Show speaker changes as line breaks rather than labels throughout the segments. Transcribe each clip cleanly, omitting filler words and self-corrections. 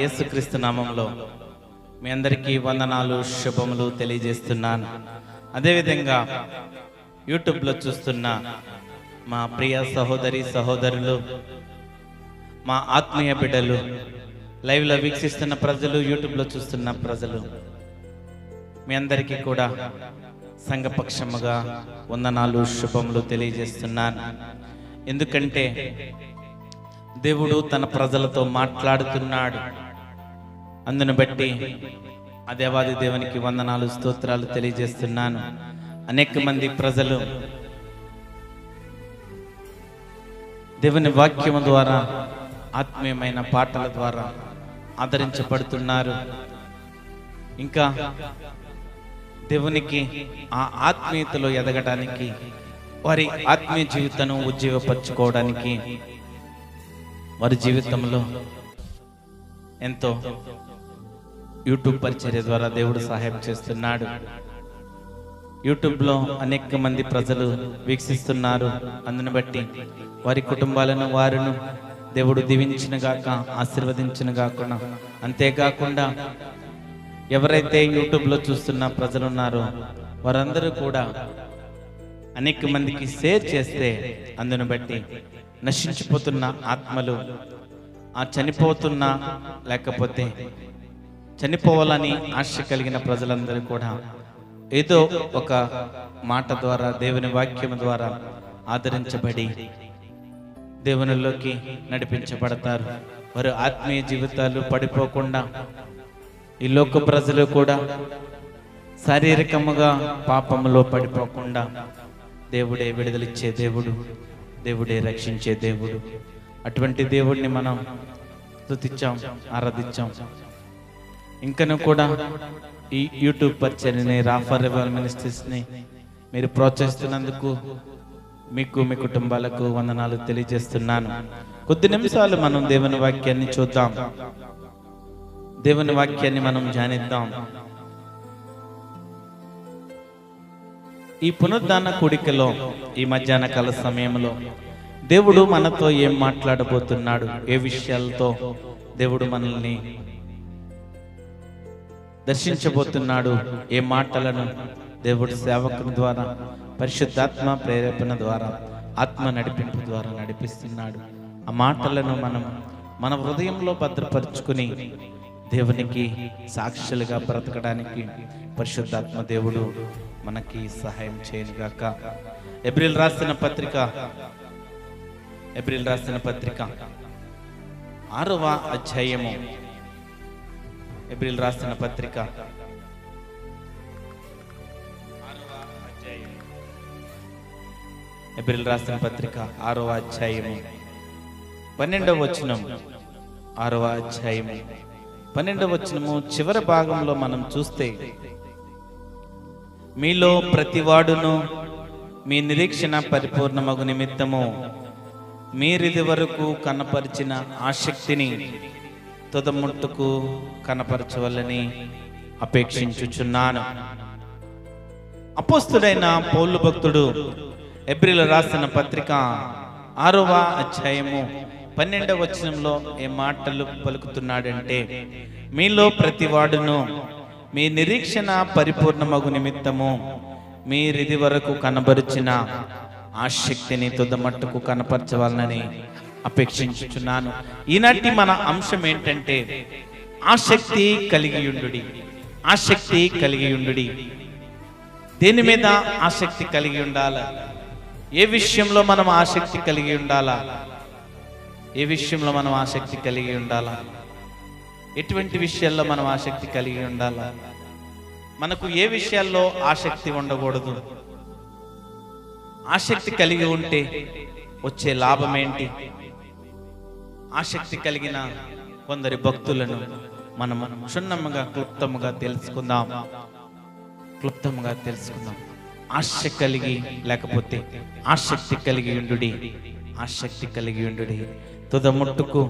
యేసుక్రీస్తు నామంలో మీ అందరికీ వందనాలు, శుభములు తెలియజేస్తున్నాను. అదేవిధంగా యూట్యూబ్లో చూస్తున్న మా ప్రియ సహోదరి సహోదరులు, మా ఆత్మీయ బిడ్డలు, లైవ్లో వీక్షిస్తున్న ప్రజలు, యూట్యూబ్లో చూస్తున్న ప్రజలు, మీ అందరికీ కూడా సంఘపక్షముగా వందనాలు, శుభములు తెలియజేస్తున్నాను. ఎందుకంటే దేవుడు తన ప్రజలతో మాట్లాడుతున్నాడు. అందును బట్టి ఆ దేవాది దేవునికి వందనాలు, స్తోత్రాలు తెలియజేస్తున్నాను. అనేక మంది ప్రజలు దేవుని వాక్యము ద్వారా, ఆత్మీయమైన పాటల ద్వారా ఆదరించబడుతున్నారు. ఇంకా దేవునికి ఆ ఆత్మీయతలో ఎదగడానికి, వారి ఆత్మీయ జీవితాన్ని ఉజ్జీవపరచుకోవడానికి వారి జీవితంలో ఎంతో యూట్యూబ్ పరిచర్య ద్వారా దేవుడు సహాయం చేస్తున్నాడు. యూట్యూబ్లో అనేక మంది ప్రజలు వీక్షిస్తున్నారు. అందును బట్టి వారి కుటుంబాలను వారును దేవుడు దీవించిన గాక, ఆశీర్వదించిన గాక. అంతేకాకుండా ఎవరైతే యూట్యూబ్లో చూస్తున్న ప్రజలు ఉన్నారో వారందరూ కూడా అనేక మందికి షేర్ చేస్తే, అందును బట్టి నశించిపోతున్న ఆత్మలు, ఆ చనిపోతున్న లేకపోతే చనిపోవాలని ఆశ కలిగిన ప్రజలందరూ కూడా ఏదో ఒక మాట ద్వారా, దేవుని వాక్యం ద్వారా ఆదరించబడి దేవునిలోకి నడిపించబడతారు. వారు ఆత్మీయ జీవితాలు పడిపోకుండా, ఈ లోక ప్రజలు కూడా శారీరకముగా పాపములో పడిపోకుండా దేవుడే విడుదలిచ్చే దేవుడు, దేవుడే రక్షించే దేవుడు. అటువంటి దేవుడిని మనం స్తుతించాం, ఆరాధించాం. ఇంకను కూడా ఈ యూట్యూబ్ పరిచర్ని, రాఫర్ రివైవల్ మినిస్ట్రీస్ని మీరు ప్రోత్సహిస్తున్నందుకు మీకు, మీ కుటుంబాలకు వందనాలు తెలియజేస్తున్నాను. కొద్ది నిమిషాలు మనం దేవుని వాక్యాన్ని చూద్దాం. దేవుని వాక్యాన్ని మనం ధ్యానిద్దాం. ఈ పునరుద్ధాన కూడికలో, ఈ మధ్యాహ్న కాల సమయంలో దేవుడు మనతో ఏం మాట్లాడబోతున్నాడు, ఏ విషయాలతో దేవుడు మనల్ని దర్శించబోతున్నాడు, ఏ మాటలను దేవుడు సేవకుని ద్వారా, పరిశుద్ధాత్మ ప్రేరేపణ ద్వారా, ఆత్మ నడిపింపు ద్వారా నడిపిస్తున్నాడు. ఆ మాటలను మనం మన హృదయంలో భద్రపరుచుకుని దేవునికి సాక్షులుగా బ్రతకడానికి పరిశుద్ధాత్మ దేవుడు మనకి సహాయం చేయనుగాక. ఏప్రిల్ రాసిన పత్రిక 6వ అధ్యాయము. ఏప్రిల్ రాసిన పత్రిక 6వ అధ్యాయము 12వ వచనం. 6వ అధ్యాయము 12వ వచనము చివరి భాగంలో మనం చూస్తే, మీలో ప్రతివాడును మీ నిరీక్షణ పరిపూర్ణమగు నిమిత్తము మీరిది వరకు కనపరిచిన ఆసక్తిని తుదముట్టుకు కనపరచవలని అపేక్షించుచున్నాను. అపోస్తుడైన పౌలు భక్తుడు ఏప్రిల్ రాసిన పత్రిక 6వ అధ్యాయము 12వ వచనంలో ఏ మాటలు పలుకుతున్నాడంటే, మీలో ప్రతివాడును మీ నిరీక్షణ పరిపూర్ణమగు నిమిత్తము మీరిది వరకు కనబరిచిన ఆసక్తిని తుదమట్టుకు కనపరచవాలని అపేక్షించుచున్నాను. ఈనాటి మన అంశం ఏంటంటే, ఆసక్తి కలిగియుండుడి. ఆసక్తి కలిగియుండుడి. దేని మీద ఆసక్తి కలిగి ఉండాలా? ఏ విషయంలో మనం ఆసక్తి కలిగి ఉండాలా? ఏ విషయంలో మనం ఆసక్తి కలిగి ఉండాలా? ఎటువంటి విషయాల్లో మనం ఆసక్తి కలిగి ఉండాలా? మనకు ఏ విషయాల్లో ఆసక్తి ఉండకూడదు? ఆసక్తి కలిగి ఉంటే వచ్చే లాభం ఏంటి? ఆసక్తి కలిగిన కొందరి భక్తులను మనం క్షుణ్ణముగా, క్లుప్తముగా తెలుసుకుందాం. ఆశ కలిగి, లేకపోతే ఆసక్తి కలిగి ఉండుడి. ఆసక్తి కలిగి ఉండుడి. తుదముట్టుకు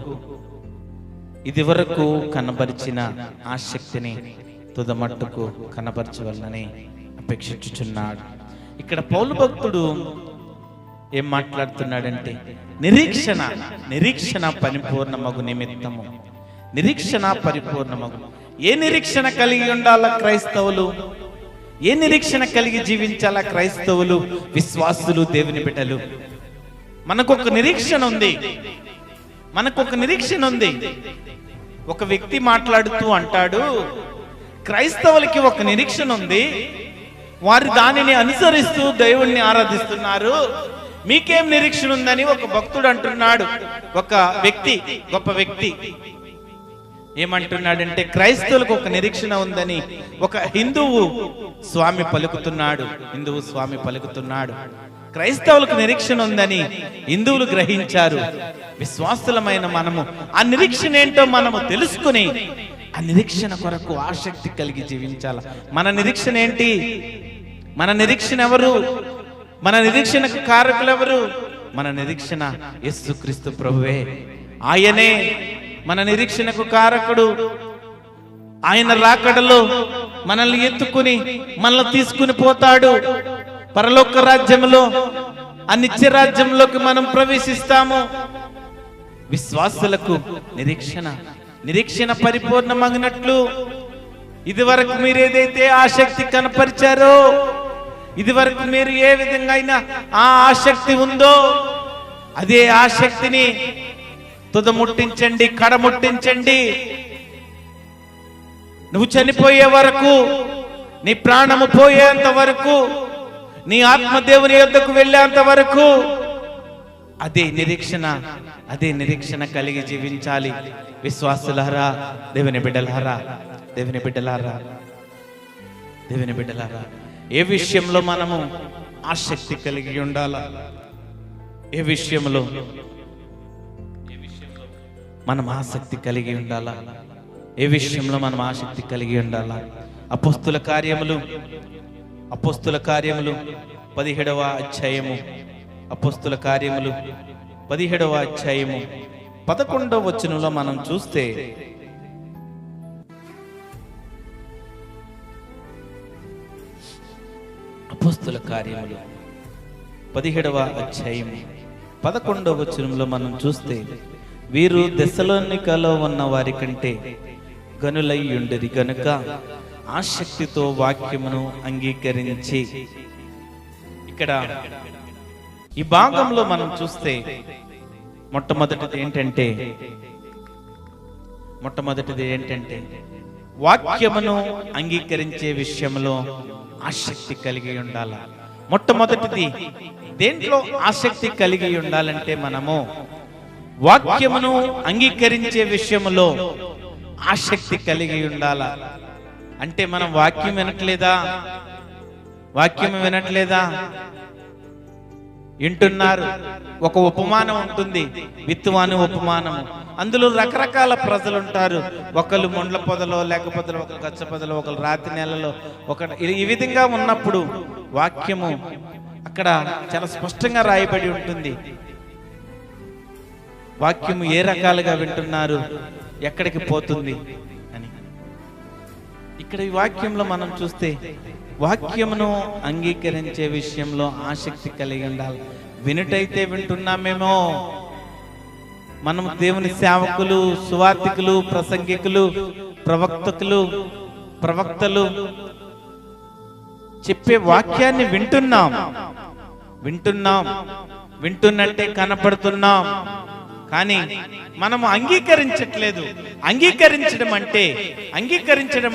ఇది వరకు కనబరిచిన ఆసక్తిని తుదమట్టుకు కనబరచవలనని అపేక్షించుచున్నాడు. ఇక్కడ పౌలు భక్తుడు ఏం మాట్లాడుతున్నాడంటే, నిరీక్షణ పరిపూర్ణమగు నిమిత్తము. నిరీక్షణ పరిపూర్ణమగు. ఏ నిరీక్షణ కలిగి ఉండాలా క్రైస్తవులు? ఏ నిరీక్షణ కలిగి జీవించాలా క్రైస్తవులు, విశ్వాసులు, దేవుని బిడ్డలు? మనకొక నిరీక్షణ ఉంది, మనకొక నిరీక్షణ ఉంది. ఒక వ్యక్తి మాట్లాడుతూ అంటాడు, క్రైస్తవులకి ఒక నిరీక్షణ ఉంది, వారు దానిని అనుసరిస్తూ దేవుణ్ణి ఆరాధిస్తున్నారు, మీకేం నిరీక్షణ ఉందని ఒక భక్తుడు అంటున్నాడు. ఒక వ్యక్తి, గొప్ప వ్యక్తి ఏమంటున్నాడంటే, క్రైస్తవులకు ఒక నిరీక్షణ ఉందని ఒక హిందువు స్వామి పలుకుతున్నాడు. హిందువు స్వామి పలుకుతున్నాడు, క్రైస్తవులకు నిరీక్షణ ఉందని హిందువులు గ్రహించారు. విశ్వాసులమైన మనము ఆ నిరీక్షణ ఏంటో మనము తెలుసుకుని ఆ నిరీక్షణ కొరకు ఆసక్తి కలిగి జీవించాలి. మన నిరీక్షణ ఏంటి? మన నిరీక్షణ ఎవరు? మన నిరీక్షణకు కారకులు ఎవరు? మన నిరీక్షణ యేసుక్రీస్తు ప్రభువే. ఆయనే మన నిరీక్షణకు కారకుడు. ఆయన రాకడలో మనల్ని ఎత్తుకుని మనల్ని తీసుకుని పోతాడు. పరలోక రాజ్యంలో, ఆ నిత్య రాజ్యంలోకి మనం ప్రవేశిస్తాము. విశ్వాసులకు నిరీక్షణ పరిపూర్ణమగినట్లు ఇదివరకు మీరు ఏదైతే ఆసక్తి కనపరిచారో, ఇదివరకు మీరు ఏ విధంగా అయినా ఆ ఆసక్తి ఉందో, అదే ఆసక్తిని తుదముట్టించండి, కడముట్టించండి. నువ్వు చనిపోయే వరకు, నీ ప్రాణము పోయేంత వరకు, నీ ఆత్మ దేవుని యొద్దకు వెళ్ళేంత వరకు అదే నిరీక్షణ కలిగి జీవించాలి. విశ్వాసులారా, దేవుని బిడ్డలారా, దేవుని బిడ్డలారా, దేవుని బిడ్డలారా, ఏ విషయంలో మనము ఆసక్తి కలిగి ఉండాలా? ఏ విషయంలో మనం ఆసక్తి కలిగి ఉండాలా? ఏ విషయంలో మనం ఆసక్తి కలిగి ఉండాలా? అపోస్తుల కార్యములు 17వ అధ్యాయము, అపోస్తుల కార్యములు 17వ అధ్యాయము 11వ వచనంలో మనం చూస్తే, అపోస్తుల కార్యములు 17వ అధ్యాయము 11వ వచనంలో మనం చూస్తే, వీరు దెస్సలోనికలో ఉన్న వారి కంటే గనులై ఉండేది గనుక ఆసక్తితో వాక్యమును అంగీకరించి. ఇక్కడ ఈ భాగంలో మనం చూస్తే మొట్టమొదటిది ఏంటంటే వాక్యమును అంగీకరించే విషయంలో ఆసక్తి కలిగి ఉండాల. మొట్టమొదటిది దేంట్లో ఆసక్తి కలిగి ఉండాలంటే, మనము వాక్యమును అంగీకరించే విషయంలో ఆసక్తి కలిగి ఉండాల. అంటే మనం వాక్యం వినట్లేదా? వింటున్నారు. ఒక ఉపమానం ఉంటుంది, విత్తువాని ఉపమానము. అందులో రకరకాల ప్రజలు ఉంటారు. ఒకళ్ళు ముండ్ల పొదలో, లేకపోతే ఒకరు గచ్చ పొదలో, ఒకరు రాతి నెలలో, ఈ విధంగా ఉన్నప్పుడు వాక్యము అక్కడ చాలా స్పష్టంగా రాయబడి ఉంటుంది. వాక్యము ఏ రకాలుగా వింటున్నారు, ఎక్కడికి పోతుంది అని. ఇక్కడ ఈ వాక్యంలో మనం చూస్తే వాక్యమును అంగీకరించే విషయంలో ఆసక్తి కలిగి ఉండాలి. వినుటైతే వింటున్నామేమో, మనం దేవుని సేవకులు, సువార్తికులు, ప్రసంగికులు, ప్రవక్తలు చెప్పే వాక్యాన్ని వింటున్నట్టే కనపడుతున్నాం, కానీ మనము అంగీకరించట్లేదు. అంగీకరించడం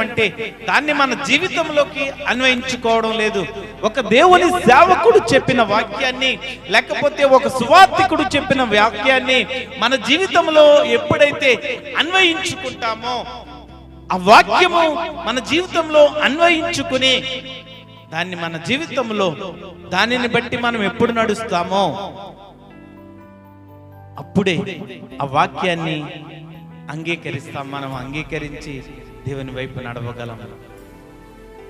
అంటే దాన్ని మన జీవితంలోకి అన్వయించుకోవడం లేదు. ఒక దేవుని సేవకుడు చెప్పిన వాక్యాన్ని, లేకపోతే ఒక సువార్తికుడు చెప్పిన వాక్యాన్ని మన జీవితంలో ఎప్పుడైతే అన్వయించుకుంటామో, ఆ వాక్యము మన జీవితంలో అన్వయించుకుని దాన్ని మన జీవితంలో దానిని బట్టి మనం ఎప్పుడు నడుస్తామో అప్పుడే ఆ వాక్యాన్ని అంగీకరిస్తాం. మనం అంగీకరించి దేవుని వైపు నడవగలం.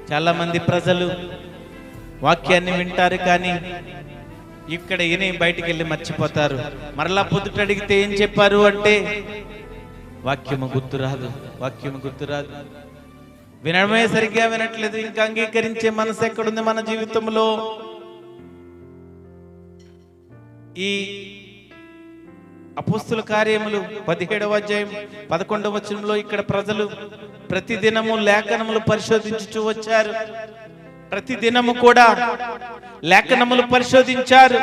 చాలా మంది ప్రజలు వాక్యాన్ని వింటారు, కానీ ఇక్కడ ఈయన బయటికి వెళ్ళి మర్చిపోతారు. మరలా పొద్దుట అడిగితే ఏం చెప్పారు అంటే, వాక్యము గుర్తురాదు. వినడమే సరిగ్గా వినట్లేదు. ఇంకా అంగీకరించే మనసు ఎక్కడుంది మన జీవితంలో? ఈ అపోస్తుల కార్యములు 17వ అధ్యాయం 11వ వచనంలో ఇక్కడ ప్రజలు ప్రతిదినము లేఖనములు పరిశోధించుచూ వచ్చారు. ప్రతిదినము కూడా లేఖనములు పరిశోధించారు.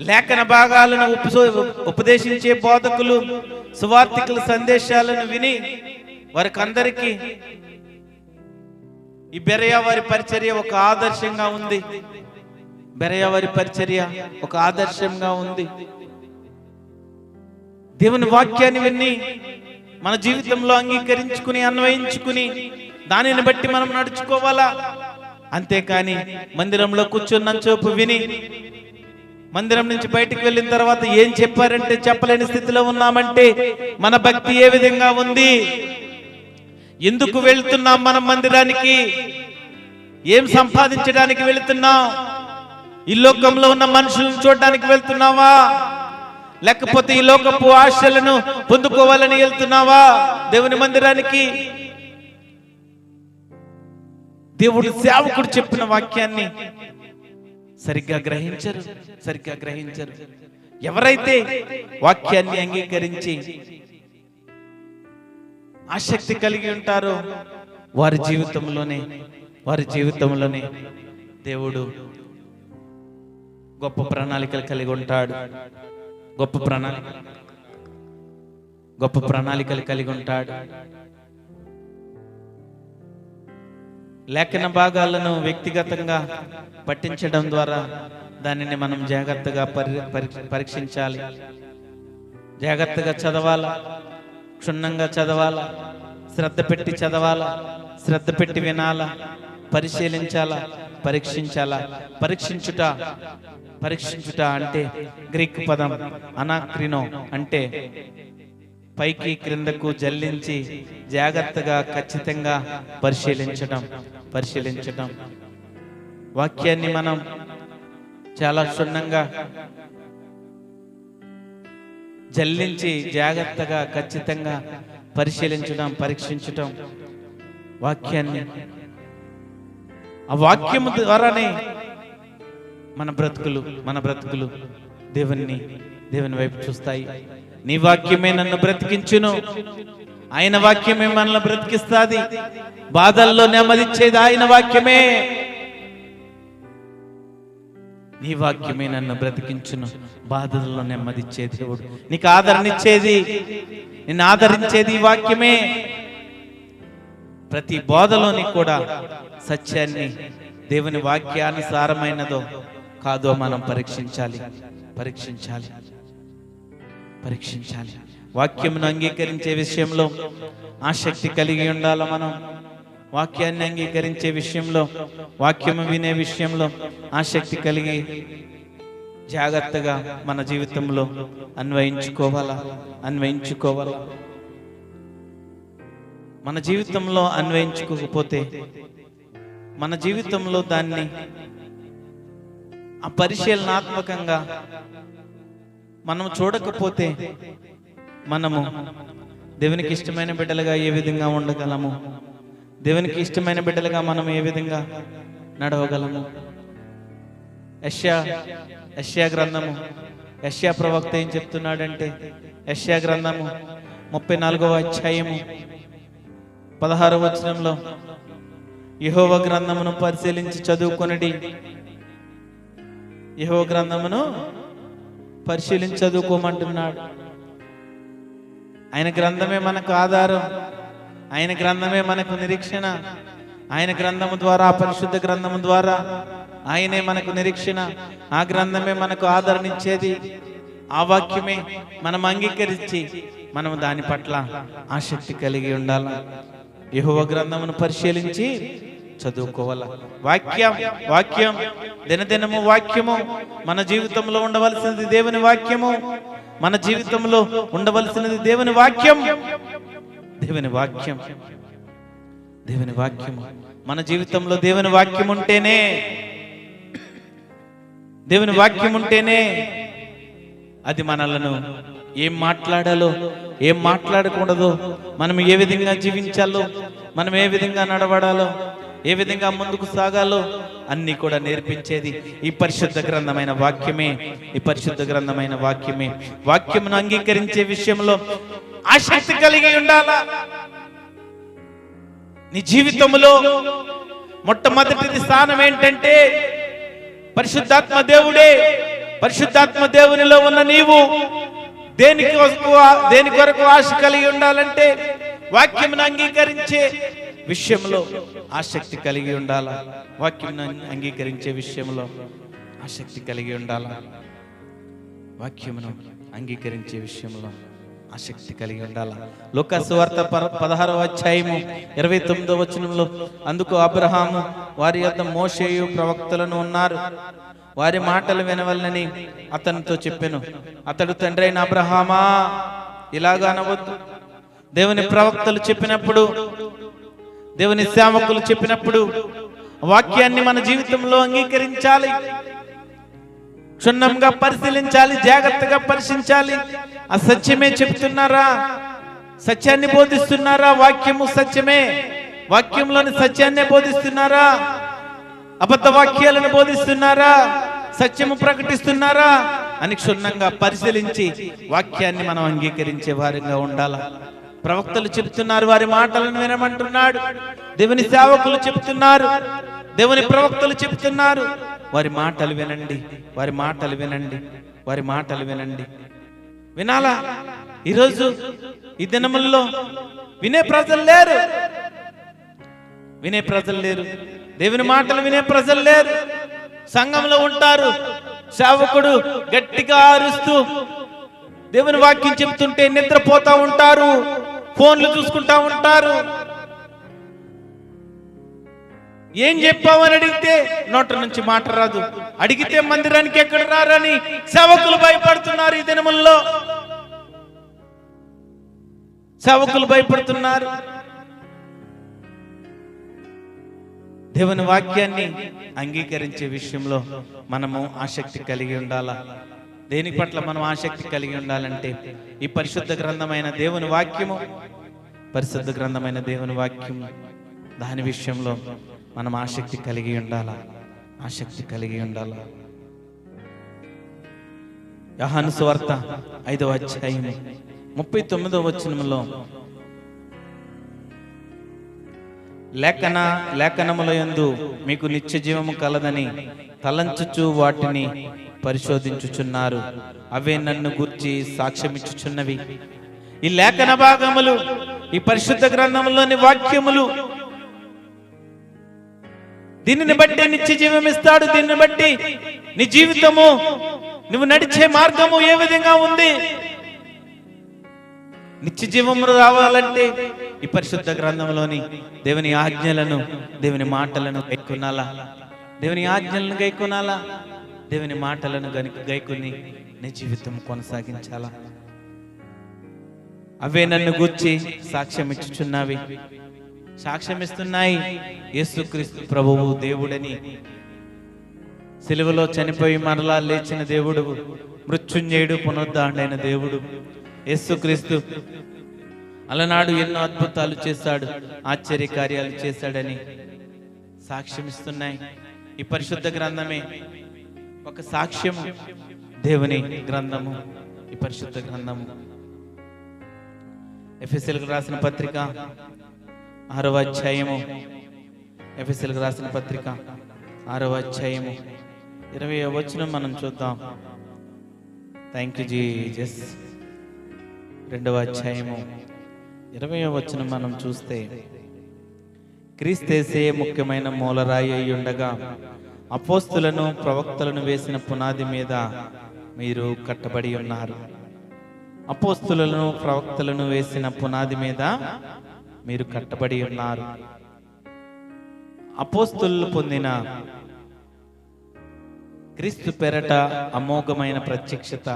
లేఖన భాగాలను ఉపదేశించే బోధకులు, సువార్తికుల సందేశాలను విని వారికందరికీ ఈ బెరయా వారి పరిచర్య ఒక ఆదర్శంగా ఉంది. బెరయా వారి పరిచర్య ఒక ఆదర్శంగా ఉంది. దేవుని వాక్యాన్ని విని మన జీవితంలో అంగీకరించుకుని అన్వయించుకుని దానిని బట్టి మనం నడుచుకోవాలా. అంతేకాని మందిరంలో కూర్చున్న చోపు విని మందిరం నుంచి బయటికి వెళ్ళిన తర్వాత ఏం చెప్పారంటే చెప్పలేని స్థితిలో ఉన్నామంటే మన భక్తి ఏ విధంగా ఉంది? ఎందుకు వెళ్తున్నాం మనం మందిరానికి? ఏం సంపాదించడానికి వెళుతున్నాం? ఈ లోకంలో ఉన్న మనుషులను చూడడానికి వెళ్తున్నావా? లేకపోతే ఈ లోకపు ఆశలను పొందుకోవాలని వెళ్తున్నావా దేవుని మందిరానికి? దేవుడు సేవకుడు చెప్పిన వాక్యాన్ని సరిగ్గా గ్రహించరు. ఎవరైతే వాక్యాన్ని అంగీకరించి ఆసక్తి కలిగి ఉంటారో వారి జీవితంలోనే దేవుడు గొప్ప ప్రణాళికలు కలిగి ఉంటాడు. గొప్ప ప్రణాళికలు కలిగి ఉంటాడు. లేఖన భాగాలను వ్యక్తిగతంగా పఠించడం ద్వారా దానిని మనం జాగ్రత్తగా పరీక్షించాలి. జాగ్రత్తగా చదవాలా, క్షుణ్ణంగా చదవాలా, శ్రద్ధ పెట్టి చదవాలా, శ్రద్ధ పెట్టి వినాలా, పరిశీలించాలా, పరీక్షించాలా. పరీక్షించుట అంటే గ్రీక్ పదం అనాక్రినో, అంటే పైకి క్రిందకు జల్లించి జాగ్రత్తగా ఖచ్చితంగా పరిశీలించడం. వాక్యాన్ని మనం చాలా క్షుణ్ణంగా జల్లించి జాగ్రత్తగా ఖచ్చితంగా పరీక్షించడం వాక్యాన్ని. ఆ వాక్యము ద్వారానే మన బ్రతుకులు దేవుని వైపు చూస్తాయి. నీ వాక్యమే నన్ను బ్రతికించును. ఆయన వాక్యమే మనల్ని బ్రతికిస్తాది. బాధల్లో నెమ్మదిచ్చేది ఆయన వాక్యమే. నీ వాక్యమే నన్ను బ్రతికించును. బాధల్లో నెమ్మదిచ్చే దేవుడు, నీకు ఆదరణిచ్చేది, నిన్ను ఆదరించేది ఈ వాక్యమే. ప్రతి బోధలోని కూడా సత్యాన్ని దేవుని వాక్యానుసారమైనదో కాదో మనం పరీక్షించాలి. వాక్యమును అంగీకరించే విషయంలో ఆసక్తి కలిగి ఉండాలి. మనం వాక్యాన్ని అంగీకరించే విషయంలో, వాక్యము వినే విషయంలో ఆసక్తి కలిగి జాగ్రత్తగా మన జీవితంలో అన్వయించుకోవాలా. మన జీవితంలో అన్వయించుకోకపోతే, మన జీవితంలో దాన్ని పరిశీలనాత్మకంగా మనం చూడకపోతే మనము దేవునికి ఇష్టమైన బిడ్డలుగా ఏ విధంగా ఉండగలము? దేవునికి ఇష్టమైన బిడ్డలుగా మనం ఏ విధంగా నడవగలము? యెషయా గ్రంథము, యెషయా ప్రవక్త ఏం చెప్తున్నాడంటే, యెషయా గ్రంథము 34వ అధ్యాయము 16వ వచనంలో, యెహోవా గ్రంథమును పరిశీలించి చదువుకొనుడి. యెహోవా గ్రంథమును పరిశీలించి చదువుకోమంటున్నాడు. ఆయన గ్రంథమే మనకు ఆధారం, ఆయన గ్రంథమే మనకు నిరీక్షణ. ఆయన గ్రంథము ద్వారా, పరిశుద్ధ గ్రంథము ద్వారా ఆయనే మనకు నిరీక్షణ. ఆ గ్రంథమే మనకు ఆదరణించేది. ఆ వాక్యమే మనం అంగీకరించి మనం దాని పట్ల ఆసక్తి కలిగి ఉండాలి. యెహోవా గ్రంథమును పరిశీలించి చదువుకోవాలా. వాక్యం దినదినము వాక్యము మన జీవితంలో ఉండవలసినది దేవుని వాక్యము. మన జీవితంలో ఉండవలసినది దేవుని వాక్యం. మన జీవితంలో దేవుని వాక్యం ఉంటేనే అది మనలను ఏం మాట్లాడాలో, ఏం మాట్లాడకూడదో, మనం ఏ విధంగా జీవించాలో, మనం ఏ విధంగా నడవడాలో, ఏ విధంగా ముందుకు సాగాలో అన్ని కూడా నేర్పించేది ఈ పరిశుద్ధ గ్రంథమైన వాక్యమే. ఈ పరిశుద్ధ గ్రంథమైన వాక్యమే. వాక్యమును అంగీకరించే విషయంలో ఆసక్తి కలిగి ఉండాలా. నీ జీవితంలో మొట్టమొదటి స్థానం ఏంటంటే పరిశుద్ధాత్మ దేవుడే. పరిశుద్ధాత్మ దేవునిలో ఉన్న నీవు దేని కొరకు ఆశ కలిగి ఉండాలంటే వాక్యమును అంగీకరించే విషయంలో ఆసక్తి కలిగి ఉండాలా. వాక్యమును అంగీకరించే విషయంలో ఆసక్తి కలిగి ఉండాలా. వాక్యమును అంగీకరించే విషయంలో ఆసక్తి కలిగి ఉండాలా. లూకా సువార్త 16వ అధ్యాయము 29వ వచనంలో, అందుకు అబ్రహాము వారి యొద్ద మోషేయు ప్రవక్తలను ఉన్నారు, వారి మాటలు వినవలనని అతనితో చెప్పెను. అతడు, తండ్రి అయిన అబ్రహామా, ఇలాగా అనవద్దు. దేవుని ప్రవక్తలు చెప్పినప్పుడు, దేవుని సేవకులు చెప్పినప్పుడు వాక్యాన్ని మన జీవితంలో అంగీకరించాలి. క్షుణ్ణంగా పరిశీలించాలి, జాగ్రత్తగా పరిశీలించాలి. ఆ సత్యమే చెప్తున్నారా? సత్యాన్ని బోధిస్తున్నారా? వాక్యము సత్యమే, వాక్యంలోని సత్యాన్నే బోధిస్తున్నారా? అబద్ధ వాక్యాలను బోధిస్తున్నారా? సత్యము ప్రకటిస్తున్నారా అని క్షుణ్ణంగా పరిశీలించి వాక్యాన్ని మనం అంగీకరించే వారిగా ఉండాలా. ప్రవక్తలు చెప్తున్నారు, వారి మాటలను వినమంటున్నాడు. దేవుని సేవకులు చెప్తున్నారు, దేవుని ప్రవక్తలు చెప్తున్నారు, వారి మాటలు వినండి, వారి మాటలు వినండి, వారి మాటలు వినండి. వినాలా? ఈరోజు ఈ దినముల్లో వినే ప్రజలు లేరు, వినే ప్రజలు లేరు. దేవుని మాటలు వినే ప్రజలు లేరు. సంఘంలో ఉంటారు, సేవకుడు గట్టిగా అరుస్తూ దేవుని వాక్యం చెప్తుంటే నిద్రపోతా ఉంటారు, ఫోన్లు చూసుకుంటా ఉంటారు. ఏం చెప్పావని అడిగితే నోట నుంచి మాట రాదు. అడిగితే మందిరానికి ఎక్కడ రారని సేవకులు భయపడుతున్నారు. ఈ దినముల్లో సేవకులు భయపడుతున్నారు. దేవుని వాక్యాన్ని అంగీకరించే విషయంలో మనము ఆసక్తి కలిగి ఉండాలా. దేని పట్ల మనం ఆసక్తి కలిగి ఉండాలంటే ఈ పరిశుద్ధ గ్రంథమైన దేవుని వాక్యము, పరిశుద్ధ గ్రంథమైన దేవుని వాక్యము, దాని విషయంలో మనం ఆసక్తి కలిగి ఉండాలా, ఆసక్తి కలిగి ఉండాలా. యోహాను సువార్త 5వ అధ్యాయం 39వ వచనంలో, లేఖనముల యందు మీకు నిత్య జీవము కలదని తలంచుచు వాటిని పరిశోధించుచున్నారు, అవే నన్ను గూర్చి సాక్ష్యమిచ్చుచున్నవి. ఈ లేఖన భాగములు, ఈ పరిశుద్ధ గ్రంథంలోని వాక్యములు, దీనిని బట్టి నిత్య జీవం ఇస్తాడు. దీనిని బట్టి నీ జీవితము, నువ్వు నడిచే మార్గము ఏ విధంగా ఉంది. నిత్య జీవము రావాలంటే ఈ పరిశుద్ధ గ్రంథంలోని దేవుని ఆజ్ఞలను, దేవుని మాటలను గైకొనాలా. దేవుని ఆజ్ఞలను గైకొనాలా, దేవుని మాటలను గైకొని నీ జీవితం కొనసాగించాలా. అవే నన్ను గూర్చి సాక్ష్యం ఇచ్చుచున్నవి, సాక్ష్యమిస్తున్నాయి. యేసుక్రీస్తు ప్రభువు దేవుడని, సిలువలో చనిపోయి మరలా లేచిన దేవుడు, మృత్యుంజయుడు, పునరుద్ధరణైన దేవుడు యేసుక్రీస్తు అలనాడు ఎన్నో అద్భుతాలు చేశాడు, ఆశ్చర్య కార్యాలు చేశాడని సాక్ష్యమిస్తున్నాయి. ఈ పరిశుద్ధ గ్రంథమే ఒక సాక్ష్యము, దేవుని గ్రంథము, ఈ పరిశుద్ధ గ్రంథము. ఎఫెసీయులకు రాసిన పత్రిక 6వ అధ్యాయము, ఎఫెసీయులకు రాసిన పత్రిక 6వ అధ్యాయము 20వ వచనం మనం చూద్దాం. Thank you Jesus. 2వ అధ్యాయము 20వ వచనం మనం చూస్తే, క్రీస్తేసే ముఖ్యమైన మూలరాయి అయి ఉండగా అపోస్తులను ప్రవక్తలను వేసిన పునాది మీద మీరు కట్టబడి ఉన్నారు. అపోస్తులను ప్రవక్తలను వేసిన పునాది మీద మీరు కట్టబడి ఉన్నారు. అపోస్తులు పొందిన క్రీస్తు పెరట అమోఘమైన ప్రత్యక్షత,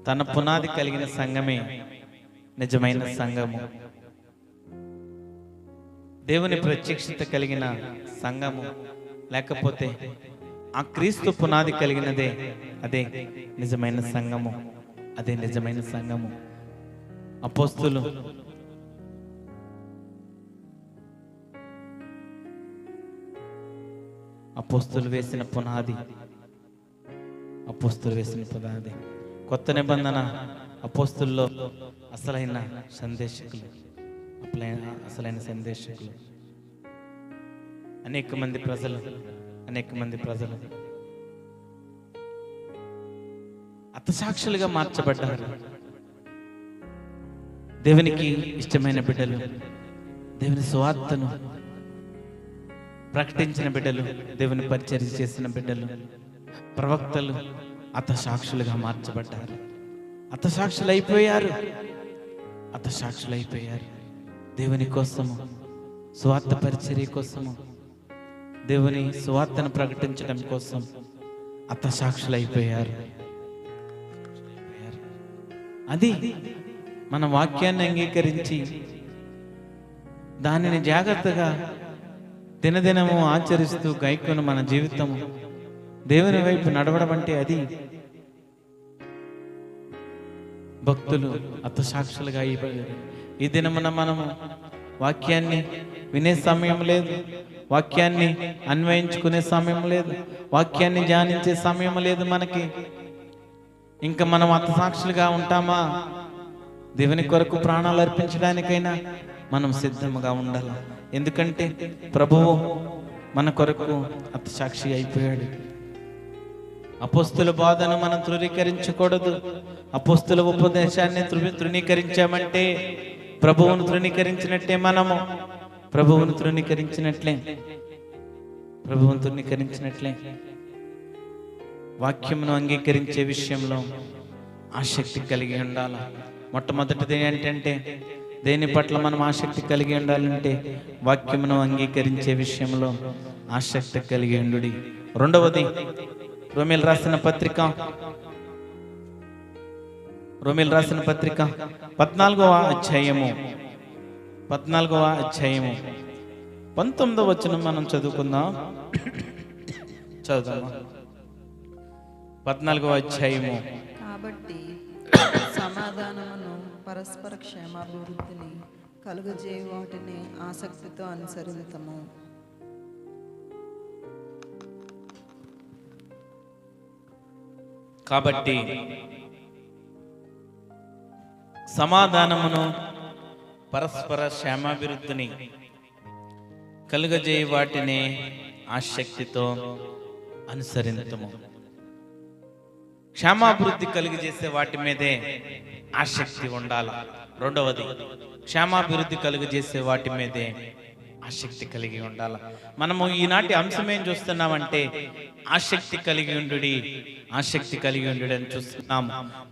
తన పునాది కలిగిన సంఘమే నిజమైన సంఘము. దేవుని ప్రత్యక్షత కలిగిన సంఘము, లేకపోతే ఆ క్రీస్తు పునాది కలిగినదే, అదే నిజమైన సంఘము, అదే నిజమైన సంఘము. అపోస్తులు అపోస్తులు వేసిన పునాది, అపోస్తులు వేసిన పునాది. కొత్త నిబంధన అపోస్తుల్లో అసలైన సందేశకులు, అసలైన సందేశకులు. అనేక మంది ప్రజలు హతసాక్షులుగా మార్చబడ్డారు. దేవునికి ఇష్టమైన బిడ్డలు, దేవుని సువార్తను ప్రకటించిన బిడ్డలు, దేవుని పరిచర్య చేసిన బిడ్డలు, ప్రవక్తలు హతసాక్షులుగా మార్చబడ్డారు. హతసాక్షులైపోయారు. దేవుని కోసము, సువార్త పరిచర్య కోసము, దేవుని సువార్తను ప్రకటించడం కోసం హతసాక్షులైపోయారు. అది మన వాక్యాన్ని అంగీకరించి దానిని జాగ్రత్తగా దినదినము ఆచరిస్తూ గైకొను మన జీవితము దేవుని వైపు నడవడం అంటే అది. భక్తులు హతసాక్షులుగా అయిపోయారు. ఈ దినమున మనము వాక్యాన్ని వినే సమయం లేదు, వాక్యాన్ని అన్వయించుకునే సమయం లేదు, వాక్యాన్ని ధ్యానించే సమయం లేదు మనకి. ఇంకా మనం హతసాక్షులుగా ఉంటామా? దేవుని కొరకు ప్రాణాలు అర్పించడానికైనా మనం సిద్ధముగా ఉండాలి. ఎందుకంటే ప్రభువు మన కొరకు హతసాక్షి అయిపోయాడు. అపోస్తుల బోధను మనం తృణీకరించకూడదు. అపోస్తుల ఉపదేశాన్ని తృణీకరించామంటే ప్రభువును తృణీకరించినట్టే. మనము ప్రభువును తృణీకరించినట్లే. వాక్యమును అంగీకరించే విషయంలో ఆసక్తి కలిగి ఉండాలి. మొట్టమొదటిది ఏంటంటే, దేని పట్ల మనం ఆసక్తి కలిగి ఉండాలంటే వాక్యమును అంగీకరించే విషయంలో ఆసక్తి కలిగి ఉండుడి. రెండవది, రోమీయులు రాసిన పత్రిక 14వ అధ్యాయము 19వ వచనం మనం చదువుకుందాం. 14వ అధ్యాయము.
కాబట్టి సమాధానమును పరస్పర క్షేమాభివృద్ధిని కలుగజేయ వాటిని ఆసక్తితో అనుసరించము.
కాబట్టి సమాధానమును పరస్పర క్షేమాభివృద్ధిని కలుగజేయ వాటిని ఆసక్తితో అనుసరించము. క్షేమాభివృద్ధి కలుగజేసే వాటి మీదే ఆసక్తి ఉండాలి. రెండవది, క్షేమాభివృద్ధి కలుగజేసే వాటి మీదే ఆసక్తి కలిగి ఉండాలి. మనము ఈనాటి అంశం ఏం చూస్తున్నామంటే ఆసక్తి కలిగి ఉండుడి అని చూస్తున్నాము.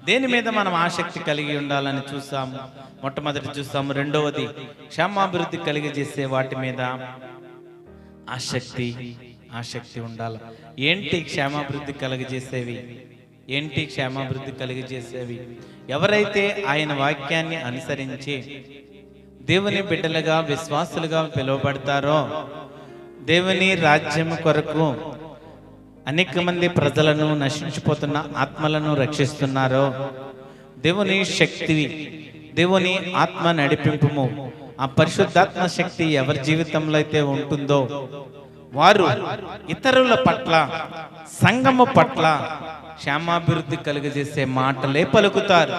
దేని మీద మనం ఆసక్తి కలిగి ఉండాలని చూసాము. మొట్టమొదటి చూస్తాము. రెండవది, క్షేమాభివృద్ధి కలిగజేసే వాటి మీద ఆసక్తి ఉండాలి. ఏంటి క్షేమాభివృద్ధి కలిగజేసేవి? ఎవరైతే ఆయన వాక్యాన్ని అనుసరించి దేవుని బిడ్డలుగా, విశ్వాసులుగా పిలువబడతారో, దేవుని రాజ్యం కొరకు అనేక మంది ప్రజలను, నశించిపోతున్న ఆత్మలను రక్షిస్తున్నారో, దేవుని శక్తి, దేవుని ఆత్మ నడిపింపుము, ఆ పరిశుద్ధాత్మ శక్తి ఎవరి జీవితంలో అయితే ఉంటుందో వారు ఇతరుల పట్ల, సంఘము పట్ల క్షేమాభివృద్ధి కలుగజేసే మాటలే పలుకుతారు.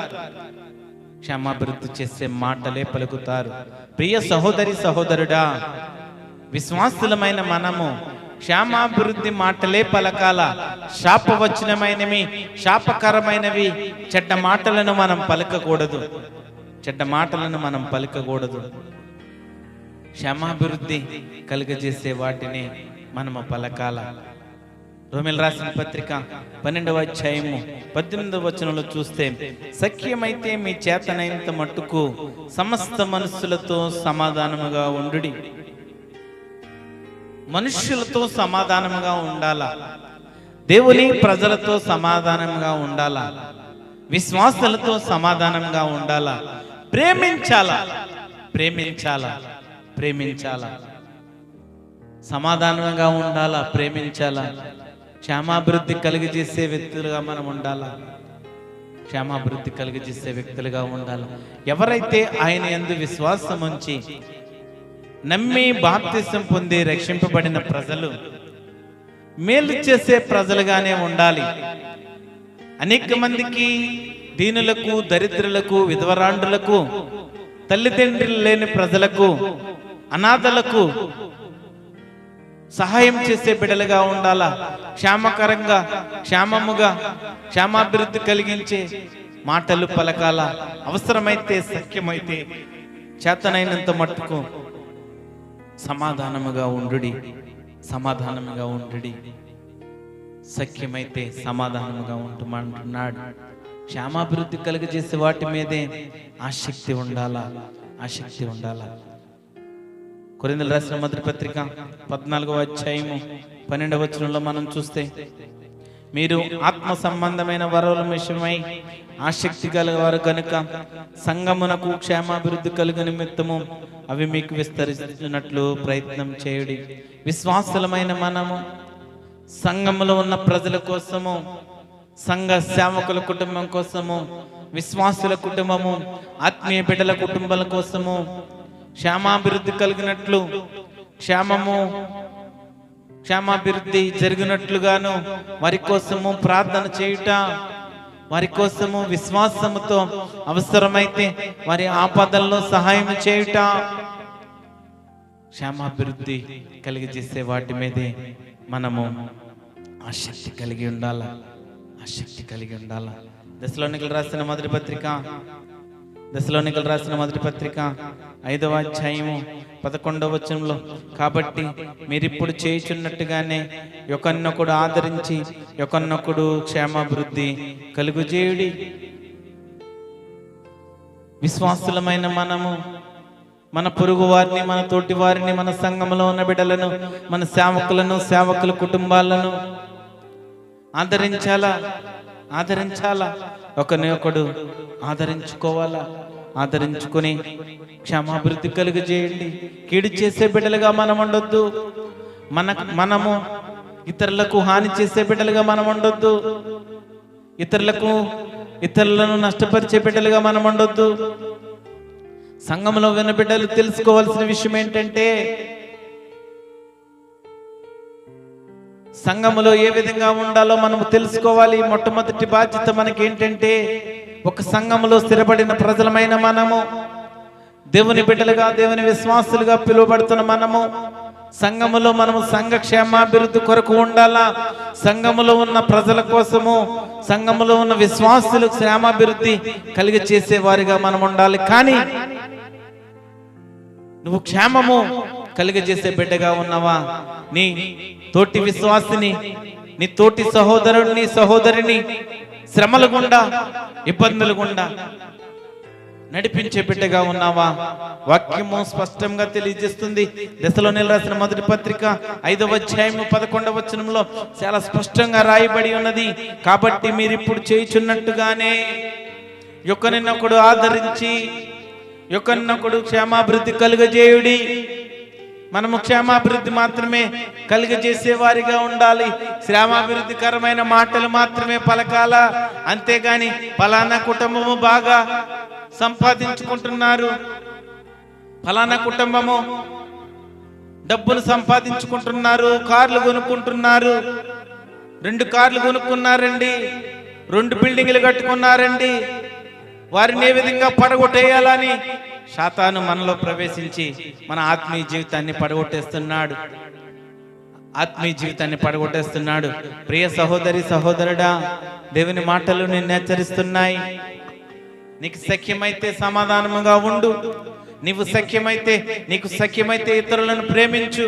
ప్రియ సహోదరి సహోదరుడా, విశ్వాసులమైన మనము క్షేమాభివృద్ధి మాటలే పలకాల. శాపవచనమైనవి, శాపకరమైనవి చెడ్డ మాటలను మనం పలకకూడదు. క్షేమాభివృద్ధి కలుగజేసే వాటిని మనము పలకాల. రోమీయులు రాసిన పత్రిక 12వ అధ్యాయము 18వ వచనంలో చూస్తే, సఖ్యమైతే మీ చేతనైనంత మట్టుకు సమస్త మనుషులతో సమాధానముగా ఉండుడి. మనుష్యులతో సమాధానముగా ఉండాలా, దేవుని ప్రజలతో సమాధానంగా ఉండాలా, విశ్వాసులతో సమాధానంగా ఉండాలా, ప్రేమించాలా, సమాధానంగా ఉండాలా, ప్రేమించాలా. క్షేమాభివృద్ధి కలిగజేసే వ్యక్తులుగా మనం ఉండాలా. ఎవరైతే ఆయన యందు విశ్వాసం ఉంచి నమ్మి బాప్తిసం పొంది రక్షింపబడిన ప్రజలు మేలు చేసే ప్రజలుగానే ఉండాలి. అనేక మందికి, దీనులకు, దరిద్రులకు, విధవరాండులకు, తల్లిదండ్రులు లేని ప్రజలకు, అనాథలకు సహాయం చేసే బిడ్డలుగా ఉండాలా. క్షేమకరంగా, క్షేమముగా, క్షేమాభివృద్ధి కలిగించే మాటలు పలకాల. అవసరమైతే, సఖ్యమైతే, చేతనైనంత మట్టుకు సమాధానముగా ఉండుడి, సమాధానముగా ఉండుడి. సఖ్యమైతే సమాధానముగా ఉంటుమంటున్నాడు. క్షేమాభివృద్ధి కలిగజేసే వాటి మీదే ఆసక్తి ఉండాలా, ఆసక్తి ఉండాలా. కొరింథీయులకు రాసిన మొదటి పత్రిక 14వ అధ్యాయము 12వ వచనంలో మనం చూస్తే, మీరు ఆత్మ సంబంధమైన వరముల విషయమై ఆసక్తి కలవారు కనుక సంఘమునకు క్షేమాభివృద్ధి కలుగు నిమిత్తము అవి మీకు విస్తరించినట్లు ప్రయత్నం చేయుడి. విశ్వాసులమైన మనము సంఘములో ఉన్న ప్రజల కోసము, సంఘ సేవకుల కుటుంబం కోసము, విశ్వాసుల కుటుంబము, ఆత్మీయ బిడ్డల కుటుంబాల కోసము క్షేమాభివృద్ధి కలిగినట్లు, క్షేమాభివృద్ధి జరిగినట్లుగాను వారి కోసము ప్రార్థన చేయుట, వారి కోసము విశ్వాసముతో అవసరమైతే వారి ఆపదల్లో సహాయం చేయుట, క్షేమాభివృద్ధి కలిగజేసే వాటి మీదే మనము ఆసక్తి కలిగి ఉండాల, ఆసక్తి కలిగి ఉండాల. దశలోనికలు రాసిన మొదటి పత్రిక 5వ అధ్యాయము 11వ వచనంలో, కాబట్టి మీరిప్పుడు చేయుచున్నట్టుగానే ఒకరినొకడు ఆదరించి ఒకరినొకడు క్షేమాభివృద్ధి కలుగుజేయుడి. విశ్వాసులమైన మనము మన పొరుగు వారిని, మన తోటి వారిని, మన సంఘంలో ఉన్న బిడ్డలను, మన సేవకులను, సేవకుల కుటుంబాలను ఆదరించాలా. ఒకరినొకడు ఆదరించుకోవాలా. ఆదరించుకొని క్షేమాభివృద్ధి కలుగజేయండి. కీడు చేసే బిడ్డలుగా మనం ఉండొద్దు. మనము ఇతరులకు హాని చేసే బిడ్డలుగా మనం ఉండొద్దు. ఇతరులను నష్టపరిచే బిడ్డలుగా మనం ఉండొద్దు. సంఘంలో ఉన్న బిడ్డలు తెలుసుకోవాల్సిన విషయం ఏంటంటే, సంఘములో ఏ విధంగా ఉండాలో మనం తెలుసుకోవాలి. మొట్టమొదటి బాధ్యత మనకి ఏంటంటే, ఒక సంఘములో స్థిరపడిన ప్రజలమైన మనము, దేవుని బిడ్డలుగా, దేవుని విశ్వాసులుగా పిలువబడుతున్న మనము సంఘములో మనము సంఘ క్షేమాభివృద్ధి కొరకు ఉండాలా. సంఘములో ఉన్న ప్రజల కోసము, సంఘములో ఉన్న విశ్వాసులకు క్షేమాభివృద్ధి కలిగి చేసే వారిగా మనం ఉండాలి. కానీ నువ్వు క్షేమము కలిగజేసే బిడ్డగా ఉన్నావా? నీ తోటి విశ్వాసిని, నీ తోటి సహోదరుడిని, సహోదరిని శ్రమల గుండా, ఇబ్బందులు గుండా నడిపించే బిడ్డగా ఉన్నావా? వాక్యము స్పష్టంగా తెలియజేస్తుంది. దశలోనికలు రాసిన మొదటి పత్రిక 5వ అధ్యాయము 11వ వచనంలో చాలా స్పష్టంగా రాయబడి ఉన్నది, కాబట్టి మీరు ఇప్పుడు చేయుచున్నట్టుగానే ఒకరినొకడు ఆదరించి ఒకరినొకడు క్షేమాభివృద్ధి కలుగజేయుడి. మనము క్షేమాభివృద్ధి మాత్రమే కలిగజేసే వారిగా ఉండాలి. క్షేమాభివృద్ధికరమైన మాటలు మాత్రమే పలకాల. అంతేగాని ఫలానా కుటుంబము బాగా సంపాదించుకుంటున్నారు, ఫలానా కుటుంబము డబ్బులు సంపాదించుకుంటున్నారు, కార్లు కొనుక్కుంటున్నారు, 2 కార్లు కొనుక్కున్నారండి, 2 బిల్డింగ్లు కట్టుకున్నారండి, వారిని ఏ విధంగా పడగొట్టేయాలని సాతాను మనలో ప్రవేశించి మన ఆత్మీయ జీవితాన్ని పడగొట్టేస్తున్నాడు. ప్రియ సహోదరి, సహోదరుడా, దేవుని మాటలు నిన్ను హెచ్చరిస్తున్నాయి. నీకు సఖ్యమైతే సమాధానముగా ఉండు. నీకు సఖ్యమైతే ఇతరులను ప్రేమించు.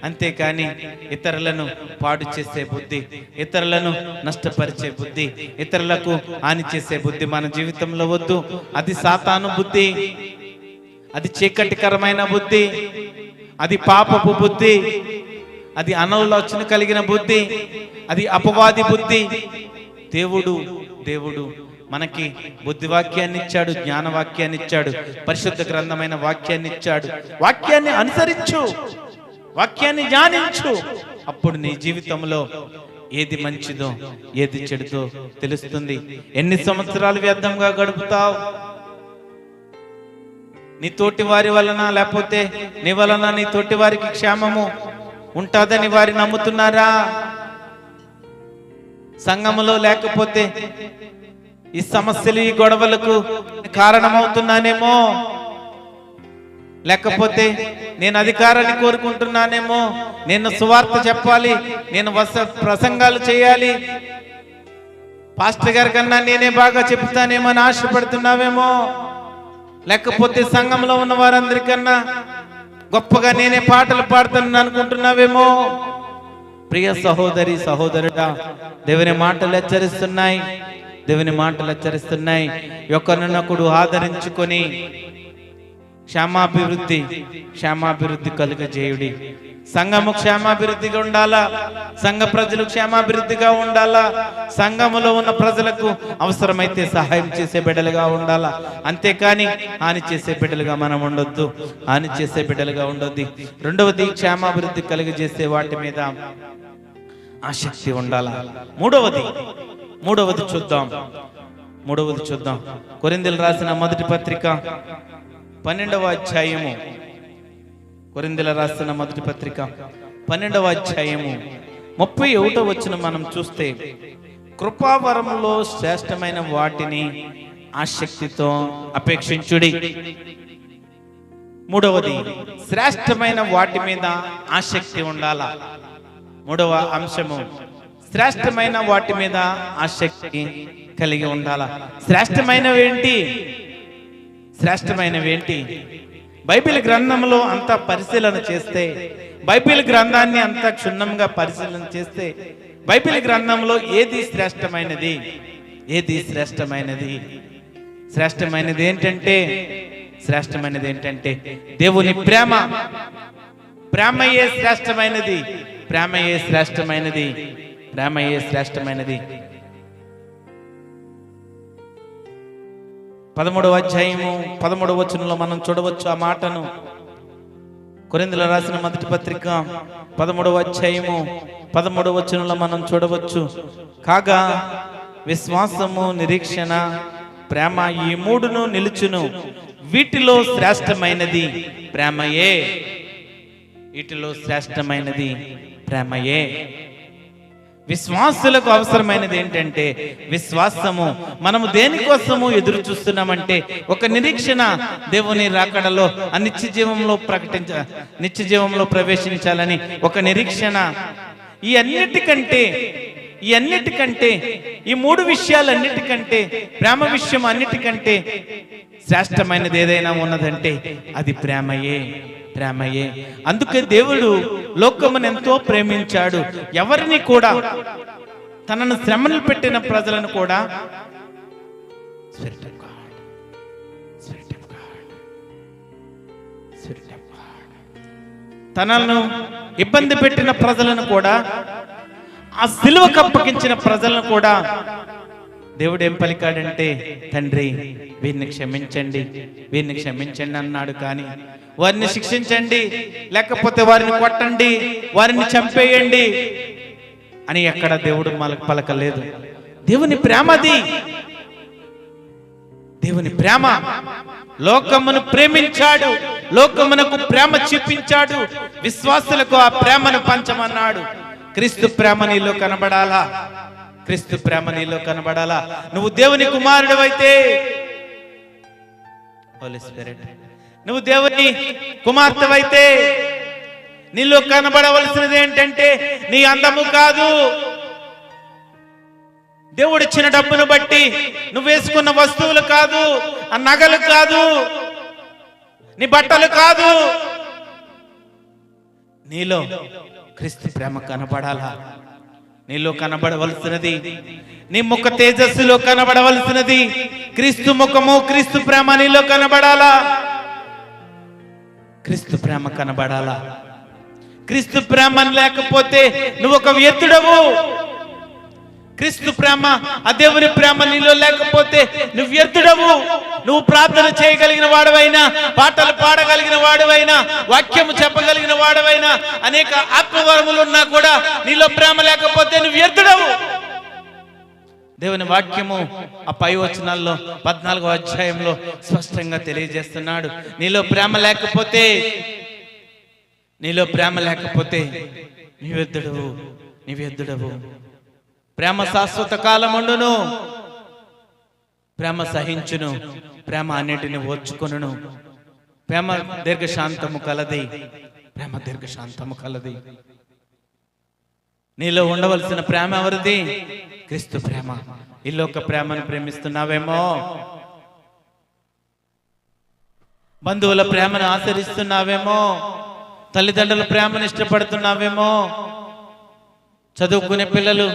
అంతేకాని ఇతరులను పాడు చేసే బుద్ధి, ఇతరులను నష్టపరిచే బుద్ధి, ఇతరులకు హాని చేసే బుద్ధి మన జీవితంలో వద్దు. అది సాతాను బుద్ధి, అది చీకటికరమైన బుద్ధి, అది పాపపు బుద్ధి, అది అనాలోచన కలిగిన బుద్ధి, అది అపవాది బుద్ధి. దేవుడు మనకి బుద్ధి వాక్యాన్ని ఇచ్చాడు, జ్ఞాన వాక్యాన్ని ఇచ్చాడు, పరిశుద్ధ గ్రంథమైన వాక్యాన్ని ఇచ్చాడు. వాక్యాన్ని అనుసరించు, వాక్యాన్ని ధ్యానించు. అప్పుడు నీ జీవితంలో ఏది మంచిదో ఏది చెడుతో తెలుస్తుంది. ఎన్ని సంవత్సరాలు వ్యర్థంగా గడుపుతావు? నీ తోటి వారి వలన, లేకపోతే నీ వలన నీ తోటి వారికి క్షేమము ఉంటుందని వారు నమ్ముతున్నారా? సంఘములో లేకపోతే ఈ సమస్యలు, ఈ గొడవలకు కారణమవుతున్నానేమో, లేకపోతే నేను అధికారాన్ని కోరుకుంటున్నానేమో, నేను సువార్త చెప్పాలి, నేను ప్రసంగాలు చేయాలి, పాస్టర్ గారి కన్నా నేనే బాగా చెప్తానేమో అని ఆశపడుతున్నావేమో, లేకపోతే సంఘంలో ఉన్న వారందరికన్నా గొప్పగా నేనే పాటలు పాడుతానని అనుకుంటున్నావేమో. ప్రియ సహోదరి సహోదరుడా, దేవుని మాటలు హెచ్చరిస్తున్నాయి, దేవుని మాటలు హెచ్చరిస్తున్నాయి. ఒకరినొకడు ఆదరించుకొని క్షేమాభివృద్ధి కలుగజేయుడి. సంఘము క్షేమాభివృద్ధిగా ఉండాలా, సంఘ ప్రజలు క్షేమాభివృద్ధిగా ఉండాలా, సంఘములో ఉన్న ప్రజలకు అవసరమైతే సహాయం చేసే బిడ్డలుగా ఉండాలా, అంతేకాని హాని చేసే బిడ్డలుగా మనం ఉండొద్దు, హాని చేసే బిడ్డలుగా ఉండొద్దు. రెండవది, క్షేమాభివృద్ధి కలుగజేసే వాటి మీద ఆసక్తి ఉండాలా. మూడవది చూద్దాం. కొరింథీయులకు రాసిన మొదటి పత్రిక 12వ అధ్యాయము. కొరింథీయులకు రాసిన మొదటి పత్రిక 12వ అధ్యాయము 31వ వచనం మనం చూస్తే, కృపావరములో శ్రేష్టమైన వాటిని ఆసక్తితో అపేక్షించుడి. మూడవది, శ్రేష్టమైన వాటి మీద ఆసక్తి ఉండాలా. మూడవ అంశము, శ్రేష్టమైన వాటి మీద ఆసక్తి కలిగి ఉండాలా. శ్రేష్టమైనవేంటి? బైబిల్ గ్రంథంలో అంతా పరిశీలన చేస్తే, బైబిల్ గ్రంథాన్ని అంతా క్షుణ్ణంగా పరిశీలన చేస్తే, బైబిల్ గ్రంథంలో ఏది శ్రేష్టమైనది? శ్రేష్టమైనది ఏంటంటే దేవుని ప్రేమయే శ్రేష్టమైనది. 13వ అధ్యాయము 13వ వచనంలో మనం చూడవచ్చు ఆ మాటను. కొరింథీయులకు రాసిన మొదటి పత్రిక 13వ అధ్యాయము 13వ వచనంలో మనం చూడవచ్చు, కాగా విశ్వాసము, నిరీక్షణ, ప్రేమ, ఈ మూడును నిలుచును, వీటిలో శ్రేష్టమైనది ప్రేమయే. విశ్వాసులకు అవసరమైనది ఏంటంటే విశ్వాసము. మనము దేనికోసము ఎదురు చూస్తున్నామంటే ఒక నిరీక్షణ, దేవుని రాకడలో ఆ నిత్య జీవంలో ప్రవేశించాలని ఒక నిరీక్షణ. ఈ అన్నిటికంటే ఈ మూడు విషయాలన్నిటికంటే, ప్రేమ విషయం అన్నిటికంటే శ్రేష్టమైనది ఏదైనా ఉన్నదంటే అది ప్రేమయే. అందుకే దేవుడు లోకమును ఎంతో ప్రేమించాడు. ఎవరిని కూడా, తనను శ్రమలు పెట్టిన ప్రజలను కూడా, తనను ఇబ్బంది పెట్టిన ప్రజలను కూడా, ఆ సిలువకు అప్పగించిన ప్రజలను కూడా దేవుడు ఏం పలికాడంటే, తండ్రి వీరిని క్షమించండి అన్నాడు. కానీ వారిని శిక్షించండి, లేకపోతే వారిని కొట్టండి, వారిని చంపేయండి అని ఎక్కడ దేవుడు పలకలేదు. దేవుని ప్రేమ లోకమును ప్రేమించాడు, లోకమునకు ప్రేమ చూపించాడు, విశ్వాసులకు ఆ ప్రేమను పంచమన్నాడు. క్రీస్తు ప్రేమ నీలో కనబడాలా. నువ్వు దేవుని కుమారుడు అయితే, హోలీ స్పిరిట్, నువ్వు దేవుని కుమార్తెవైతే నీలో కనబడవలసినది ఏంటంటే నీ అందము కాదు, దేవుడిచ్చిన డబ్బును బట్టి నువ్వు వేసుకున్న వస్తువులు కాదు, ఆ నగలు కాదు, నీ బట్టలు కాదు, నీలో క్రీస్తు ప్రేమ కనబడాలా. నీలో కనబడవలసినది, నీ ముఖ తేజస్సులో కనబడవలసినది క్రీస్తు ముఖము, క్రీస్తు ప్రేమ నీలో కనబడాలా. క్రీస్తు ప్రేమ కనబడాలా. క్రీస్తు ప్రేమ లేకపోతే నువ్వు ఒక వ్యర్థుడవు. క్రీస్తు ప్రేమ, ఆ దేవుని ప్రేమ నీలో లేకపోతే నువ్వు వ్యర్థుడవు. నువ్వు ప్రార్థన చేయగలిగిన వాడవైనా, పాటలు పాడగలిగిన వాడవైనా, వాక్యము చెప్పగలిగిన వాడవైనా, అనేక ఆత్మవరములు ఉన్నా కూడా నీలో ప్రేమ లేకపోతే నువ్వు వ్యర్థుడవు. దేవుని వాక్యము ఆ పై వచనాల్లో 14వ అధ్యాయంలో స్పష్టంగా తెలియజేస్తున్నాడు. నీలో ప్రేమ లేకపోతే నీ వ్యర్థుడవు. ప్రేమ శాశ్వత కాలముండును, ప్రేమ సహించును, ప్రేమ అన్నిటిని ఓర్చుకొనును, ప్రేమ దీర్ఘశాంతము కలది, ప్రేమ దీర్ఘశాంతము కలది. నీలో ఉండవలసిన ప్రేమ ఎవరిది? క్రీస్తు ప్రేమ. ఈ లోక ప్రేమను ప్రేమిస్తున్నావేమో, బంధువుల ప్రేమను ఆచరిస్తున్నావేమో, తల్లిదండ్రుల ప్రేమను ఇష్టపడుతున్నావేమో, చదువుకునే పిల్లలు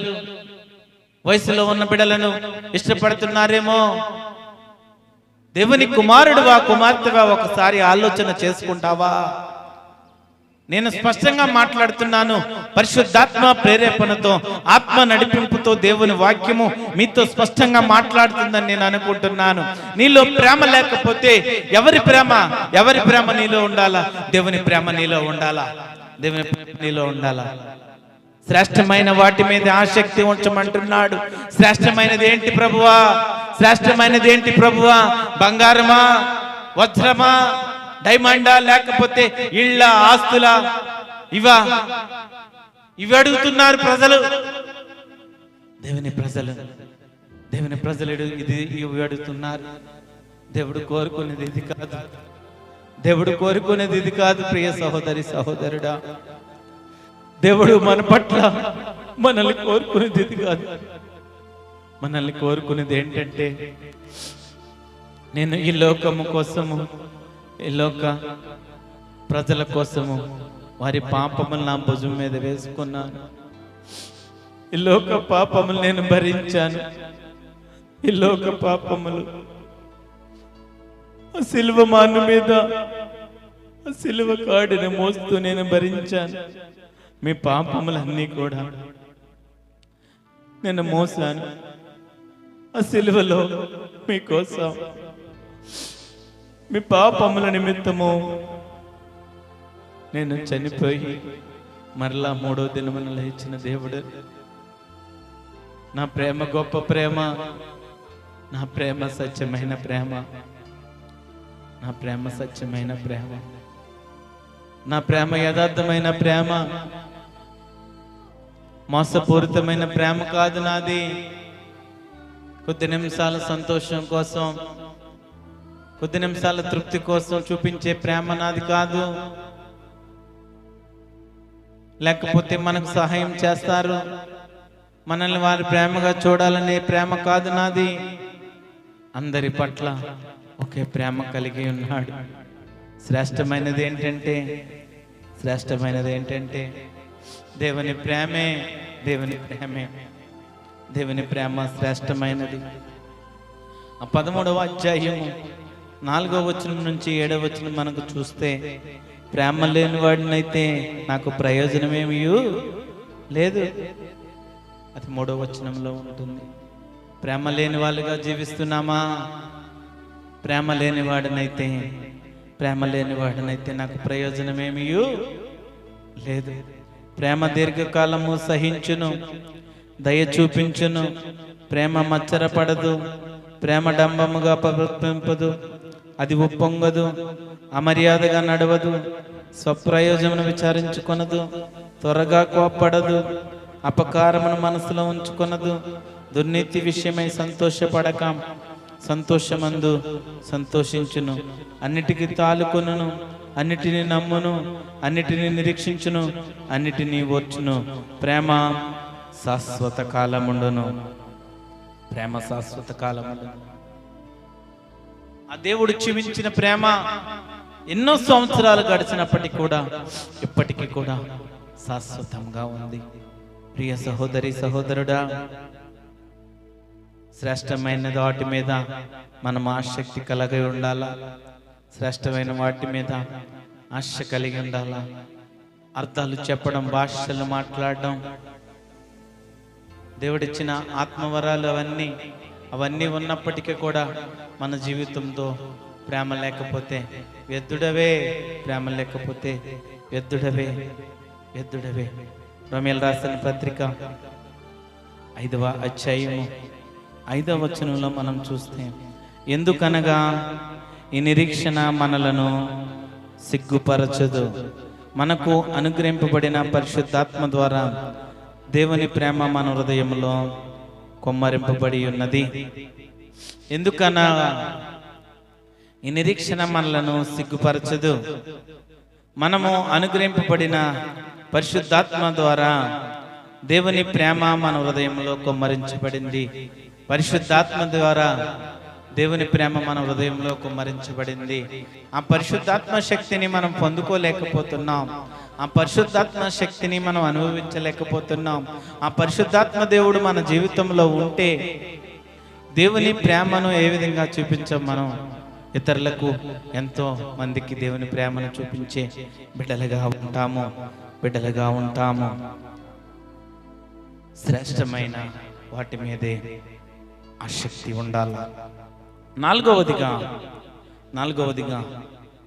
వయసులో ఉన్న బిడ్డలను ఇష్టపడుతున్నారేమో. దేవుని కుమారుడువా కుమార్తెవా ఒకసారి ఆలోచన చేసుకుంటావా? నేను స్పష్టంగా మాట్లాడుతున్నాను. పరిశుద్ధాత్మ ప్రేరేపణతో, ఆత్మ నడిపింపుతో దేవుని వాక్యము మీతో స్పష్టంగా మాట్లాడుతుందని నేను అనుకుంటున్నాను. నీలో ప్రేమ లేకపోతే ఎవరి ప్రేమ నీలో ఉండాలా? దేవుని ప్రేమ నీలో ఉండాలా? దేవుని ప్రేమ నీలో ఉండాలా? శ్రేష్టమైన వాటి మీద ఆసక్తి ఉంచమంటున్నాడు. శ్రేష్టమైనది ఏంటి ప్రభువా? శ్రేష్టమైనది ఏంటి ప్రభువా? బంగారమా, వజ్రమా, డైమండా, లేకపోతే ఇళ్ళ ఆస్తులా? ఇవి అడుగుతున్నారు ప్రజలు. దేవుని ప్రజలు ఇవి అడుగుతున్నారు. దేవుడు కోరుకునేది ఇది కాదు. దేవుడు కోరుకునేది ఇది కాదు. ప్రియ సహోదరి సహోదరుడా, దేవుడు మన పట్ల మనల్ని కోరుకునేది ఇది కాదు. మనల్ని కోరుకునేది ఏంటంటే, నేను ఈ లోకము కోసము, ఈ లోక ప్రజల కోసము వారి పాపములు నా భుజం మీద వేసుకున్నాను. ఈ లోక పాపములు నేను భరించాను. ఈ లోక పాపములు ఆ సిలువ మాను మీద, ఆ సిలువ కాడిని మోస్తూ నేను భరించాను. మీ పాపములన్నీ కూడా నేను మోసాను. ఆ సిలువలో మీకోసం, మీ పాపముల నిమిత్తము నేను చనిపోయి మరలా 3వ దినమున లేచిన దేవుడు. నా ప్రేమ గొప్ప ప్రేమ, నా ప్రేమ సత్యమైన ప్రేమ, నా ప్రేమ సత్యమైన ప్రేమ, నా ప్రేమ యథార్థమైన ప్రేమ, మోసపూరితమైన ప్రేమ కాదు నాది. కొద్ది నిమిషాల సంతోషం కోసం, కొద్ది నిమిషాల తృప్తి కోసం చూపించే ప్రేమ నాది కాదు. లేకపోతే మనకు సహాయం చేస్తారు, మనల్ని వారి ప్రేమగా చూడాలనే ప్రేమ కాదు నాది. అందరి పట్ల ఒకే ప్రేమ కలిగి ఉన్నాడు. శ్రేష్టమైనది ఏంటంటే దేవుని ప్రేమే. దేవుని ప్రేమ శ్రేష్టమైనది. ఆ 13వ అధ్యాయము 4వ వచనం నుంచి 7వ వచనం మనకు చూస్తే, ప్రేమ లేని వాడినైతే నాకు ప్రయోజనమేమీ లేదు. అది 3వ వచనంలో ఉంటుంది. ప్రేమ లేని వాళ్ళుగా జీవిస్తున్నామా? ప్రేమ లేని వాడినైతే నాకు ప్రయోజనమేమీ లేదు. ప్రేమ దీర్ఘకాలము సహించును, దయ చూపించును, ప్రేమ మచ్చరపడదు, ప్రేమ డంబముగా ప్రవర్తింపదు, అది ఉప్పొంగదు, అమర్యాదగా నడవదు, స్వప్రయోజనమును విచారించుకొనదు, త్వరగా కోప్పడదు, అపకారమును మనసులో ఉంచుకొనదు, దుర్నీతి విషయమై సంతోషపడక సంతోషమందు సంతోషించును, అన్నిటికీ తాలుకొనును, అన్నిటిని నమ్మును, అన్నిటిని నిరీక్షించును, అన్నిటినీ ఓర్చును. ప్రేమ శాశ్వత కాలముండును. ప్రేమ శాశ్వత కాలముండును. ఆ దేవుడు జీవించిన ప్రేమ ఎన్నో సంవత్సరాలు గడిచినప్పటికీ కూడా ఇప్పటికీ కూడా శాశ్వతంగా ఉంది. ప్రియ సహోదరి సహోదరుడా, శ్రేష్టమైన వాటి మీద మనం ఆసక్తి కలిగి ఉండాలా. శ్రేష్టమైన వాటి మీద ఆశ కలిగి ఉండాలా. అర్థాలు చెప్పడం, భాషలు మాట్లాడడం, దేవుడిచ్చిన ఆత్మవరాలు అవన్నీ ఉన్నప్పటికీ కూడా మన జీవితంతో ప్రేమ లేకపోతే వ్యర్థుడవే. ప్రేమ లేకపోతే వ్యర్థుడవే. రోమీయులకు రాసిన పత్రిక 5వ అధ్యాయము 5వ వచనంలో మనం చూస్తే, ఎందుకనగా ఈ నిరీక్షణ మనలను సిగ్గుపరచదు, మనకు అనుగ్రహింపబడిన పరిశుద్ధాత్మ ద్వారా దేవుని ప్రేమ మన హృదయంలో కొమ్మరింపబడి ఉన్నది. ఎందుకనగా ఈ నిరీక్షణ మనలను సిగ్గుపరచదు. మనము అనుగ్రహింపబడిన పరిశుద్ధాత్మ ద్వారా దేవుని ప్రేమ మన హృదయంలో కొమ్మరించబడింది. పరిశుద్ధాత్మ ద్వారా దేవుని ప్రేమ మన హృదయంలో కుమ్మరించబడింది. ఆ పరిశుద్ధాత్మ శక్తిని మనం పొందుకోలేకపోతున్నాం. ఆ పరిశుద్ధాత్మ శక్తిని మనం అనుభవించలేకపోతున్నాం. ఆ పరిశుద్ధాత్మ దేవుడు మన జీవితంలో ఉంటే దేవుని ప్రేమను ఏ విధంగా చూపించాం? మనం ఇతరులకు ఎంతో మందికి దేవుని ప్రేమను చూపించే బిడ్డలుగా ఉంటాము. శ్రేష్టమైన వాటి మీదే ఆసక్తి ఉండాలి. నాలుగవదిగా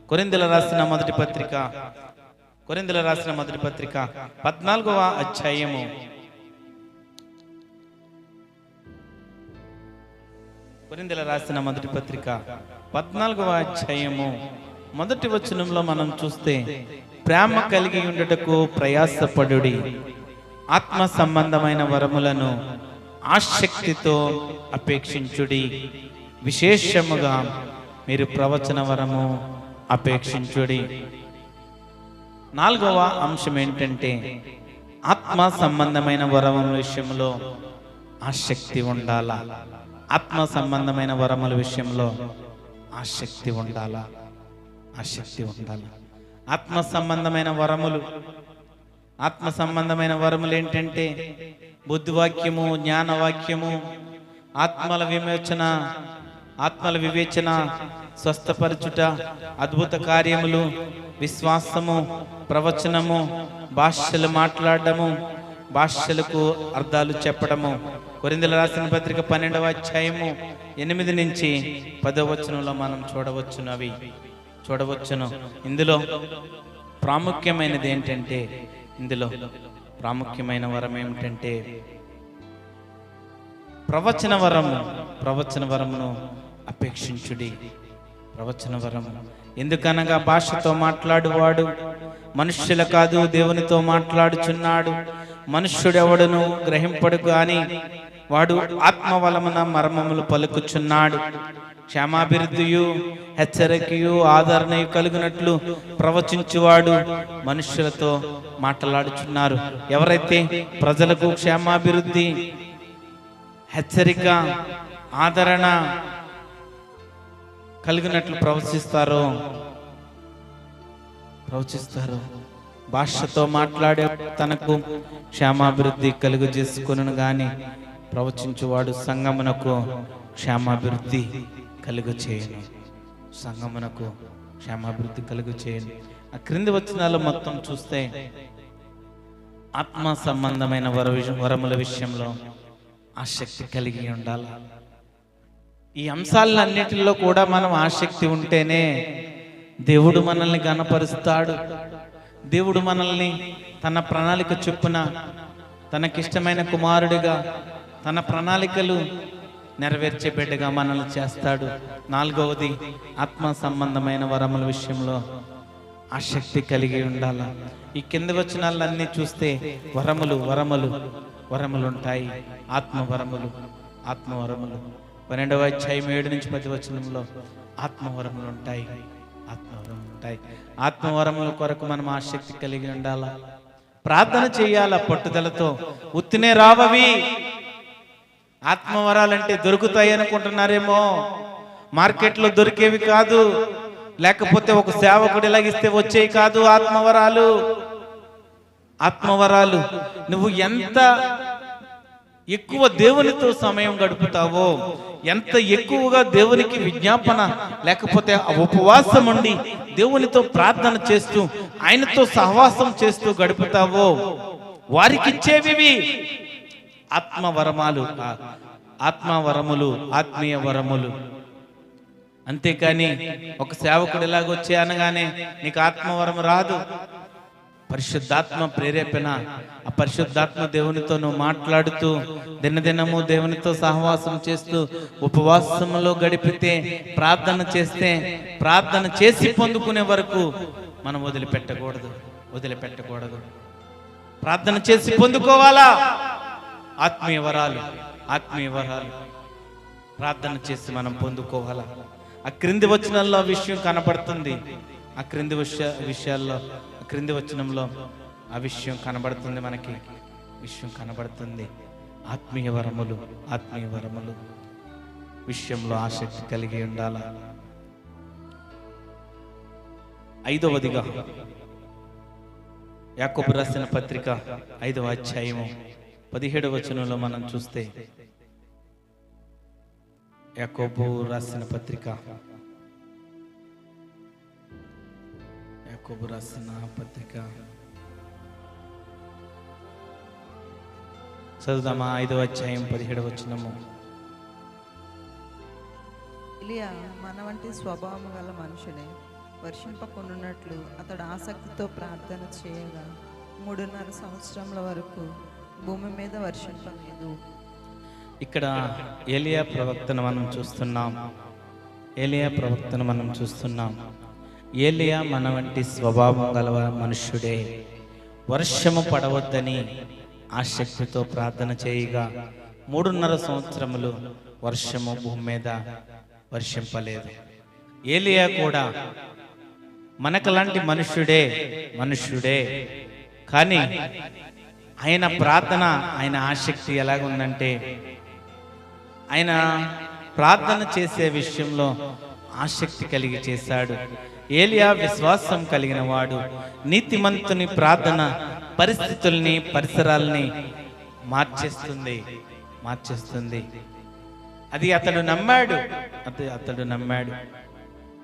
కొరింథీయులకు రాసిన మొదటి పత్రిక 14వ అధ్యాయము 14వ అధ్యాయము మొదటి వచనంలో మనం చూస్తే, ప్రేమ కలిగి ఉండుటకు ప్రయాసపడుడి, ఆత్మ సంబంధమైన వరములను ఆసక్తితో అపేక్షించుడి, విశేషముగా మీరు ప్రవచన వరము అపేక్షించుడి. నాలుగవ అంశం ఏంటంటే, ఆత్మ సంబంధమైన వరముల విషయంలో ఆసక్తి ఉండాలా. ఆత్మ సంబంధమైన వరముల విషయంలో ఆసక్తి ఉండాలా. ఆత్మ సంబంధమైన వరములు ఏంటంటే, బుద్ధివాక్యము, జ్ఞానవాక్యము, ఆత్మల వివేచన, స్వస్థపరచుట, అద్భుత కార్యములు, విశ్వాసము, ప్రవచనము, భాషలు మాట్లాడము, భాషలకు అర్థాలు చెప్పడము. కొరింథీయులకు రాసిన పత్రిక 12వ అధ్యాయము 8 నుంచి 10వ వచనంలో మనం చూడవచ్చును. ఇందులో ప్రాముఖ్యమైన వరం ఏమిటంటే ప్రవచన వరమును అపేక్షించుడి. ప్రవచన వరము ఎందుకనగా భాషతో మాట్లాడువాడు మనుష్యుల కాదు, దేవునితో మాట్లాడుచున్నాడు. మనుష్యుడెవడును గ్రహింపడు గాని వాడు ఆత్మ వలమున మర్మములు పలుకుచున్నాడు. క్షేమాభివృద్ధియు హెచ్చరికయు ఆదరణయు కలుగునట్లు ప్రవచించువాడు మనుష్యులతో మాట్లాడుచున్నారు. ఎవరైతే ప్రజలకు క్షేమాభివృద్ధి, హెచ్చరిక, ఆదరణ కలిగినట్లు ప్రవచిస్తారు. భాషతో మాట్లాడే తనకు క్షేమాభివృద్ధి కలుగు చేసుకొనును గాని ప్రవచించువాడు సంగమునకు క్షేమాభివృద్ధి కలుగు చేయను. ఆ క్రింది వచనాలు మొత్తం చూస్తే ఆత్మ సంబంధమైన వరముల విషయంలో ఆసక్తి కలిగి ఉండాలి. ఈ అంశాలన్నిటిలో కూడా మనం ఆసక్తి ఉంటేనే దేవుడు మనల్ని గణపరుస్తాడు. దేవుడు మనల్ని తన ప్రణాళిక చొప్పున తనకిష్టమైన కుమారుడిగా, తన ప్రణాళికలు నెరవేర్చే బిడ్డగా మనల్ని చేస్తాడు. నాలుగవది, ఆత్మ సంబంధమైన వరముల విషయంలో ఆసక్తి కలిగి ఉండాలి. ఈ కింది వచనాలన్నీ చూస్తే వరములు ఉంటాయి. ఆత్మవరములు 12వ అధ్యాయం 7 నుంచి 10 వచనంలో ఆత్మవరములు ఉంటాయి. ఆత్మవరముల కొరకు మనం ఆసక్తి కలిగి ఉండాలా. ప్రార్థన చేయాల పట్టుదలతో. ఉత్తినే రావవి. ఆత్మవరాలంటే దొరుకుతాయి అనుకుంటున్నారేమో. మార్కెట్లో దొరికేవి కాదు, లేకపోతే ఒక సేవకుడు ఎలాగిస్తే వచ్చేవి కాదు. ఆత్మవరాలు నువ్వు ఎంత ఎక్కువ దేవునితో సమయం గడుపుతావో, ఎంత ఎక్కువగా దేవునికి విజ్ఞాపన లేకపోతే ఉపవాసం ఉండి దేవునితో ప్రార్థన చేస్తూ ఆయనతో సహవాసం చేస్తూ గడుపుతావో వారికి ఇచ్చేవి ఆత్మవరములు, ఆత్మీయ వరములు. అంతేకాని ఒక సేవకుడు ఎలాగొచ్చే అనగానే నీకు ఆత్మవరం రాదు. పరిశుద్ధాత్మ ప్రేరేపణ, ఆ పరిశుద్ధాత్మ దేవునితో నువ్వు మాట్లాడుతూ దినదినము దేవునితో సహవాసం చేస్తూ ఉపవాసంలో గడిపితే, ప్రార్థన చేసి పొందుకునే వరకు మనం వదిలిపెట్టకూడదు. ప్రార్థన చేసి పొందుకోవాలా ఆత్మీయ వరాలు. ఆత్మీయ వరాలు ప్రార్థన చేసి మనం పొందుకోవాలా. ఆ క్రింది వచనాల్లో విషయం కనబడుతుంది. ఆ క్రింది విషయాల్లో క్రింది వచనంలో ఆ విషయం కనబడుతుంది. మనకి విషయం కనబడుతుంది. ఆత్మీయ వరములు, ఆత్మీయ వరములు విషయంలో ఆసక్తి కలిగి ఉండాలా. ఐదవదిగా యాకోబు రాసిన పత్రిక 5వ అధ్యాయము 17వ వచనంలో మనం చూస్తే, యాకోబు రాసిన పత్రిక చదువుదామా? 5వ అధ్యాయం 17వ వచనము.
ఎలియా మన వంటి స్వభావం గల మనుషుడే. వర్షింపకుండునట్లు అతడు ఆసక్తితో ప్రార్థన చేయగా 3.5 సంవత్సరముల వరకు భూమి మీద వర్షింపలేదు.
ఇక్కడ ఏలియా ప్రవక్తను మనం చూస్తున్నాం. ఏలియా ప్రవక్తను మనం చూస్తున్నాం. ఏలియా మన వంటి స్వభావం గల మనుష్యుడే. వర్షము పడవద్దని ఆసక్తితో ప్రార్థన చేయగా 3.5 సంవత్సరములు వర్షము భూమి మీద వర్షింపలేదు. ఏలియా కూడా మనకలాంటి మనుష్యుడే. కానీ ఆయన ప్రార్థన, ఆయన ఆసక్తి ఎలాగుందంటే, ఆయన ప్రార్థన చేసే విషయంలో ఆసక్తి కలిగి చేశాడు. ఏలియా విశ్వాసం కలిగిన వాడు. నీతిమంతుని ప్రార్థన పరిస్థితుల్ని, పరిసరాల్ని మార్చేస్తుంది. అది అతడు నమ్మాడు.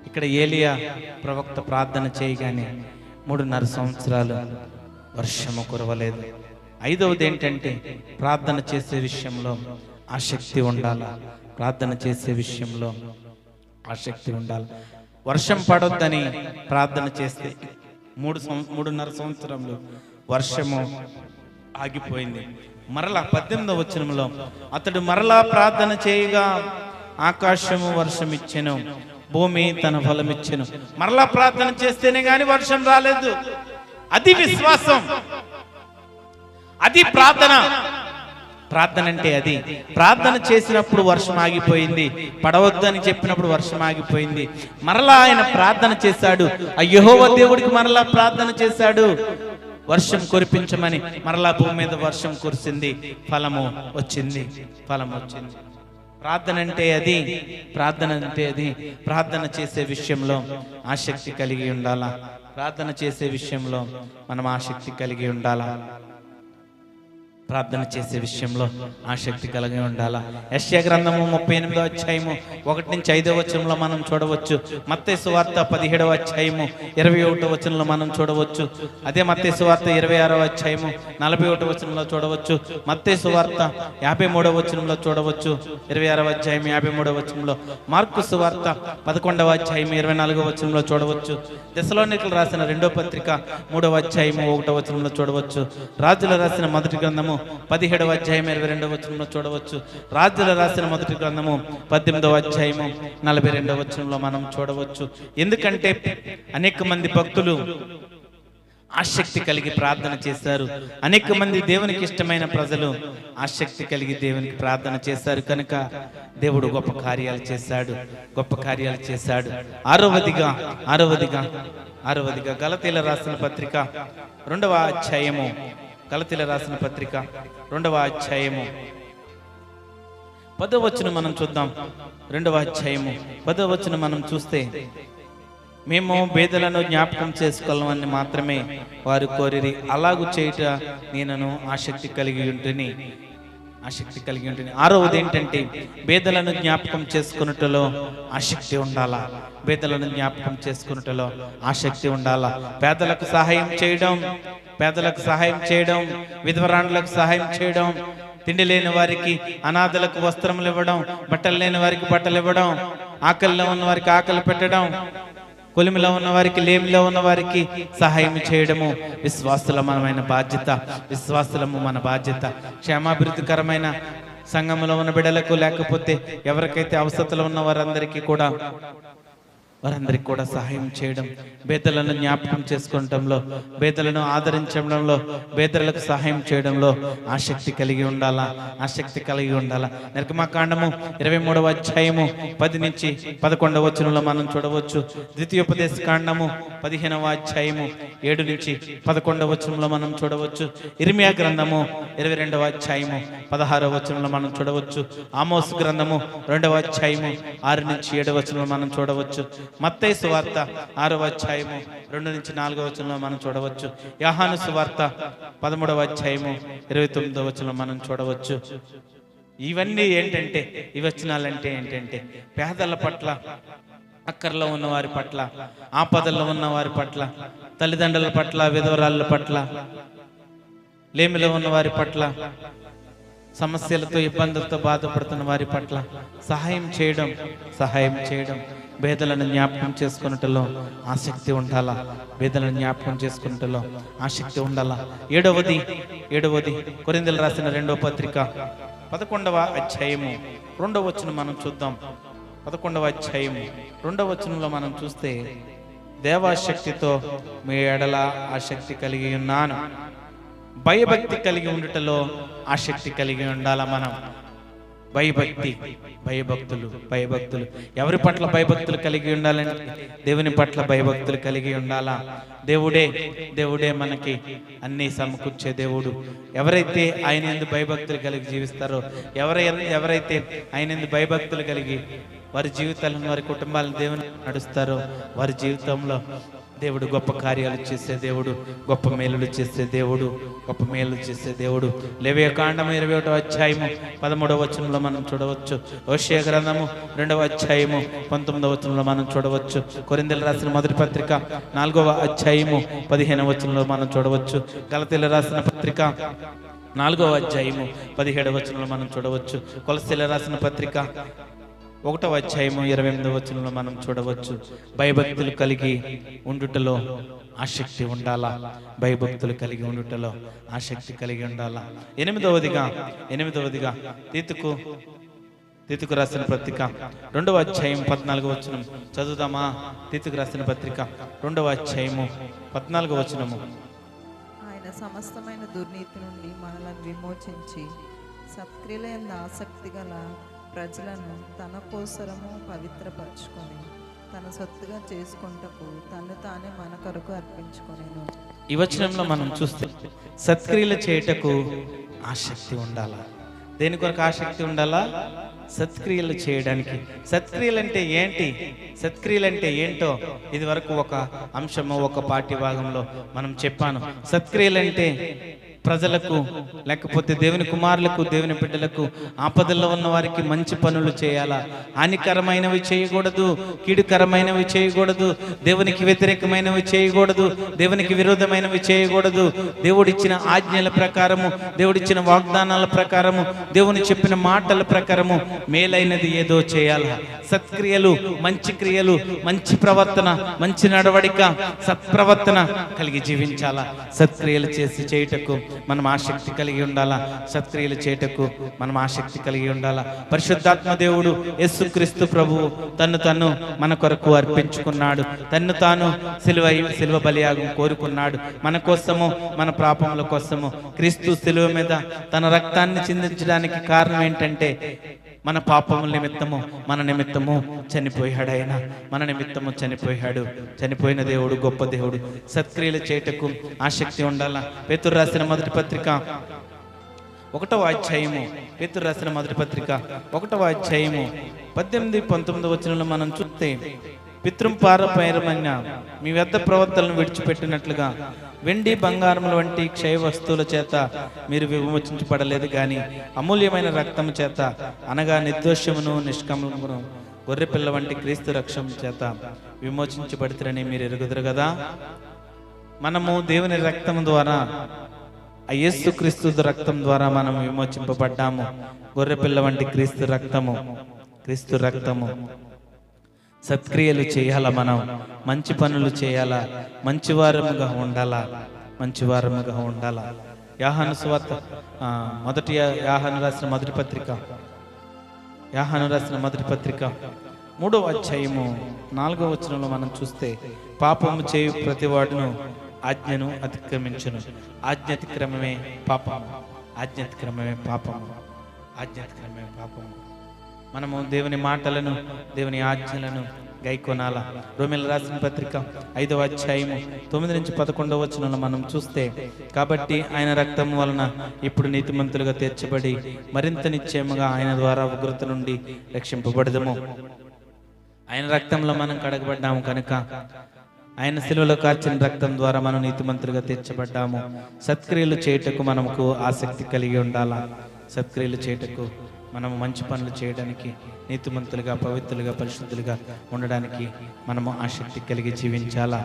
ఇక్కడ ఏలియా ప్రవక్త ప్రార్థన చేయగానే 3.5 సంవత్సరాలు వర్షము కురవలేదు. 5వది ఏంటంటే, ప్రార్థన చేసే విషయంలో ఆసక్తి ఉండాలి. ప్రార్థన చేసే విషయంలో ఆసక్తి ఉండాలి. వర్షం పడొద్దని ప్రార్థన చేస్తే 3.5 సంవత్సరంలో వర్షము ఆగిపోయింది. మరలా 18వ వచనంలో, అతడు మరలా ప్రార్థన చేయగా ఆకాశము వర్షం ఇచ్చెను, భూమి తన ఫలం ఇచ్చెను. మరలా ప్రార్థన చేస్తేనే గాని వర్షం రాలేదు. అది విశ్వాసం, అది ప్రార్థన. ప్రార్థన అంటే అది. ప్రార్థన చేసినప్పుడు వర్షం ఆగిపోయింది, పడవద్దని చెప్పినప్పుడు వర్షం ఆగిపోయింది. మరలా ఆయన ప్రార్థన చేశాడు. ఆ యెహోవా దేవుడికి మరలా ప్రార్థన చేశాడు, వర్షం కురిపించమని. మరలా భూమి మీద వర్షం కురిసింది, ఫలము వచ్చింది. ప్రార్థన అంటే అది. ప్రార్థన చేసే విషయంలో ఆసక్తి కలిగి ఉండాలా. ప్రార్థన చేసే విషయంలో మనం ఆసక్తి కలిగి ఉండాలా. ప్రార్థన చేసే విషయంలో ఆసక్తి కలిగి ఉండాలా. యెషయా గ్రంథము 38వ అధ్యాయము 1 నుంచి 5వ వచనంలో మనం చూడవచ్చు. మత్తయి సువార్త 17వ అధ్యాయము 21వ వచనంలో మనం చూడవచ్చు. అదే మత్తయి సువార్త 26వ అధ్యాయము 41వ వచనంలో చూడవచ్చు. మత్తయి సువార్త 53వ వచనంలో చూడవచ్చు. 26వ అధ్యాయం 53వ వచనంలో. మార్కు సువార్త 11వ అధ్యాయం 24వ వచనంలో చూడవచ్చు. తెస్సలోనికీయులకు రాసిన 2వ పత్రిక 3వ అధ్యాయము 1వ వచనంలో చూడవచ్చు. రాజుల రాసిన మొదటి గ్రంథము 17వ అధ్యాయం 22వ వచనంలో చూడవచ్చు. రాజుల రాసిన మొదటి గ్రంథము 18వ అధ్యాయము 42వ వచనంలో మనం చూడవచ్చు. ఎందుకంటే అనేక మంది భక్తులు ఆసక్తి కలిగి ప్రార్థన చేశారు. అనేక మంది దేవునికి ఇష్టమైన ప్రజలు ఆసక్తి కలిగి దేవునికి ప్రార్థన చేశారు కనుక దేవుడు గొప్ప కార్యాలు చేశాడు. ఆరవదిగా గలతీయులకు రాసిన పత్రిక 2వ అధ్యాయము 2వ అధ్యాయము 10వ వచనం మనం చూద్దాం. 2వ అధ్యాయము 10వ వచనం మనం చూస్తే, మేము బేదలను జ్ఞాపకం చేసుకోవాలని మాత్రమే వారు కోరిరి, అలాగు చేయుట నేనను ఆసక్తి కలిగి ఉంటుంది. 6వది ఏంటంటే, బేదలను జ్ఞాపకం చేసుకున్నట్టులో ఆసక్తి ఉండాలా. పేదలకు సహాయం చేయడం, విధవరాండ్లకు సహాయం చేయడం, తిండి లేని వారికి, అనాథలకు వస్త్రములు ఇవ్వడం, బట్టలు లేని వారికి బట్టలు ఇవ్వడం, ఆకలిలో ఉన్న వారికి ఆకలి పెట్టడం, కొలిమిలో ఉన్న వారికి, లేమిలో ఉన్న వారికి సహాయం చేయడము విశ్వాసులము మన బాధ్యత. క్షేమాభివృద్ధికరమైన సంఘంలో ఉన్న బిడ్డలకు, లేకపోతే ఎవరికైతే అవసరతలో ఉన్న వారందరికీ కూడా వారందరికీ కూడా సహాయం చేయడం, పేదలను జ్ఞాపకం చేసుకోవడంలో, పేదలను ఆదరించడంలో, పేదలకు సహాయం చేయడంలో ఆసక్తి కలిగి ఉండాలా, ఆసక్తి కలిగి ఉండాలా. నిర్గమకాండము 23వ అధ్యాయము 10 నుంచి 11వ వచనంలో మనం చూడవచ్చు. ద్వితీయోపదేశ కాండము 15వ అధ్యాయము 7 నుంచి 11వ వచనంలో మనం చూడవచ్చు. ఇర్మియా గ్రంథము 22వ అధ్యాయము 16వ వచనంలో మనం చూడవచ్చు. ఆమోస్ గ్రంథము 2వ అధ్యాయము 6 నుంచి 7వ వచనంలో మనం చూడవచ్చు. మత్తయి సువార్త 6వ అధ్యాయము 2 నుంచి 4వ వచనంలో మనం చూడవచ్చు. యోహాను సువార్త 13వ అధ్యాయము 29వ వచనంలో మనం చూడవచ్చు. ఇవన్నీ ఏంటంటే, ఈ వచనాలంటే ఏంటంటే పేదల పట్ల, అక్కర్లో ఉన్న వారి పట్ల, ఆపదల్లో ఉన్న వారి పట్ల, తల్లిదండ్రుల పట్ల, విధవరాళ్ళ పట్ల, లేమిలో ఉన్న వారి పట్ల, సమస్యలతో ఇబ్బందులతో బాధపడుతున్న వారి పట్ల సహాయం చేయడం, పేదలను జ్ఞాపకం చేసుకున్నట్లో ఆసక్తి ఉండాలా, పేదలను జ్ఞాపకం చేసుకున్నట్లో ఆసక్తి ఉండాలా. ఏడవది కొరింథీయులకు రాసిన 2వ పత్రిక 11వ అధ్యాయము 2వ వచనం మనం చూద్దాం. 11వ అధ్యాయము 2వ వచనంలో మనం చూస్తే, దేవాశక్తితో మీ ఎడల ఆసక్తి కలిగి ఉన్నాను. భయభక్తి కలిగి ఉండుటలో ఆసక్తి కలిగి ఉండాలా. మనం భయభక్తులు ఎవరి పట్ల భయభక్తులు కలిగి ఉండాలంటే దేవుని పట్ల భయభక్తులు కలిగి ఉండాలా. దేవుడే మనకి అన్ని సమకూర్చే దేవుడు. ఎవరైతే ఆయన యందు భయభక్తులు కలిగి జీవిస్తారో, ఎవరైతే ఆయన యందు భయభక్తులు కలిగి వారి జీవితాలను, వారి కుటుంబాలను దేవుని నడుస్తారో, వారి జీవితంలో దేవుడు గొప్ప కార్యాలు చేసే దేవుడు, గొప్ప మేలులు చేసే దేవుడు. లేవియా కాండము 21వ అధ్యాయము 13వ వచనంలో మనం చూడవచ్చు. హోషేయ గ్రంథము 2వ అధ్యాయము 19వ వచనంలో మనం చూడవచ్చు. కొరింథీయులకు రాసిన మొదటి పత్రిక 4వ అధ్యాయము 15వ వచనంలో మనం చూడవచ్చు. గలతీయులకు రాసిన పత్రిక 4వ అధ్యాయము 17వ వచనంలో మనం చూడవచ్చు. కొలస్సీయులకు రాసిన పత్రిక 1వ అధ్యాయము 28వ వచనంలో మనం చూడవచ్చు. భయభక్తులు కలిగి ఉండుటలో ఆసక్తి ఉండాలా. భయభక్తులు కలిగి ఉండుటలో ఆసక్తి కలిగి ఉండాలా. ఎనిమిదవదిగా తీతుకు రాసిన పత్రిక 2వ అధ్యాయం 14వ వచనం చదువుదామా? తీతుకు రాసిన పత్రిక 2వ అధ్యాయము 14వ వచనము.
ఆయన సమస్తమైన దుర్నీతి నుండి మనలను విమోచించి సత్క్రియలందు ఆసక్తి గల ప్రజలను తన కోసరము పవిత్రపరచుకొని తన సొత్తుగా చేసుకుంటకు తను తానే మన కొరకు అర్పించుకొనెను.
ఈ వచనంలో మనం చూస్తే సత్క్రియలు చేయుటకు ఆసక్తి ఉండాలా. దేని కొరకు ఆసక్తి ఉండాలా? సత్క్రియలు చేయడానికి. సత్క్రియలు అంటే ఏంటో ఇది వరకు ఒక అంశము, ఒక పాఠ్య భాగంలో మనం చెప్పాను. సత్క్రియలు అంటే ప్రజలకు, లేకపోతే దేవుని కుమారులకు, దేవుని బిడ్డలకు, ఆపదల్లో ఉన్న వారికి మంచి పనులు చేయాలా. హానికరమైనవి చేయకూడదు, కీడుకరమైనవి చేయకూడదు, దేవునికి వ్యతిరేకమైనవి చేయకూడదు, దేవునికి విరోధమైనవి చేయకూడదు. దేవుడిచ్చిన ఆజ్ఞల ప్రకారము, దేవుడిచ్చిన వాగ్దానాల ప్రకారము, దేవుని చెప్పిన మాటల ప్రకారము మేలైనది ఏదో చేయాలా. సత్క్రియలు, మంచి క్రియలు, మంచి ప్రవర్తన, మంచి నడవడిక, సత్ప్రవర్తన కలిగి జీవించాలా. సత్క్రియలు చేయుటకు మనం ఆసక్తి కలిగి ఉండాలా. సత్క్రియలు చేయుటకు మనం ఆసక్తి కలిగి ఉండాలా. పరిశుద్ధాత్మ దేవుడు యేసుక్రీస్తు ప్రభువు తన్ను మన కొరకు అర్పించుకున్నాడు. తన్ను తాను సిలువ బలియాగం కోరుకున్నాడు. మన కోసము, మన పాపముల కోసము క్రీస్తు సిలువ మీద తన రక్తాన్ని చిందించడానికి కారణం ఏంటంటే మన పాపముల నిమిత్తము, మన నిమిత్తము చనిపోయాడు. ఆయన మన నిమిత్తము చనిపోయాడు. చనిపోయిన దేవుడు గొప్ప దేవుడు. సత్క్రియలు చేయుటకు ఆసక్తి ఉండాలా. పేతురు రాసిన మొదటి పత్రిక 1వ అధ్యాయము 1వ అధ్యాయము 18-19 వచనంలో మనం చూస్తే, పితృపారపైరమైన మీ వ్యర్థ ప్రవర్తనలను విడిచిపెట్టినట్లుగా వెండి బంగారముల వంటి క్షయ వస్తువుల చేత మీరు విమోచించబడలేదు కానీ అమూల్యమైన రక్తము చేత, అనగా నిర్దోషమును నిష్కమమును గొర్రెపిల్ల వంటి క్రీస్తు రక్షణ చేత విమోచించబడితేనని మీరు ఎరుగుదురు కదా. మనము దేవుని రక్తం ద్వారా, యేసు క్రీస్తు రక్తం ద్వారా మనం విమోచింపబడ్డాము. గొర్రెపిల్ల వంటి క్రీస్తు రక్తము. సత్క్రియలు చేయాలా. మనం మంచి పనులు చేయాలా. మంచివారముగా ఉండాలా. యోహాను సువార్త యోహాను రాసిన మొదటి పత్రిక 3వ అధ్యాయము 4వ వచనంలో మనం చూస్తే పాపము చేయు ప్రతివాడును ఆజ్ఞను అతిక్రమించును. ఆజ్ఞ అతిక్రమమే పాపము, ఆజ్ఞ అతిక్రమమే పాపము, ఆజ్ఞ అతిక్రమమే పాపము. మనము దేవుని మాటలను, దేవుని ఆజ్ఞలను గైకొనాల. రోమీయులకు రాసిన పత్రిక 5వ అధ్యాయము 9 నుంచి 11వ వచనంలో మనం చూస్తే, కాబట్టి ఆయన రక్తం వలన ఇప్పుడు నీతిమంతులుగా తీర్చబడి మరింత నిశ్చయముగా ఆయన ద్వారా ఉగ్రత నుండి రక్షింపబడదము. ఆయన రక్తంలో మనం కడగబడ్డాము కనుక, ఆయన శిలువలో కార్చిన రక్తం ద్వారా మనం నీతిమంతులుగా తీర్చబడ్డాము. సత్క్రియలు చేయుటకు మనకు ఆసక్తి కలిగి ఉండాలా. సత్క్రియలు చేయుటకు, మనము మంచి పనులు చేయడానికి, నీతిమంతులుగా, పవిత్రులుగా, పరిశుద్ధులుగా ఉండడానికి మనము ఆసక్తి కలిగి జీవించాలా,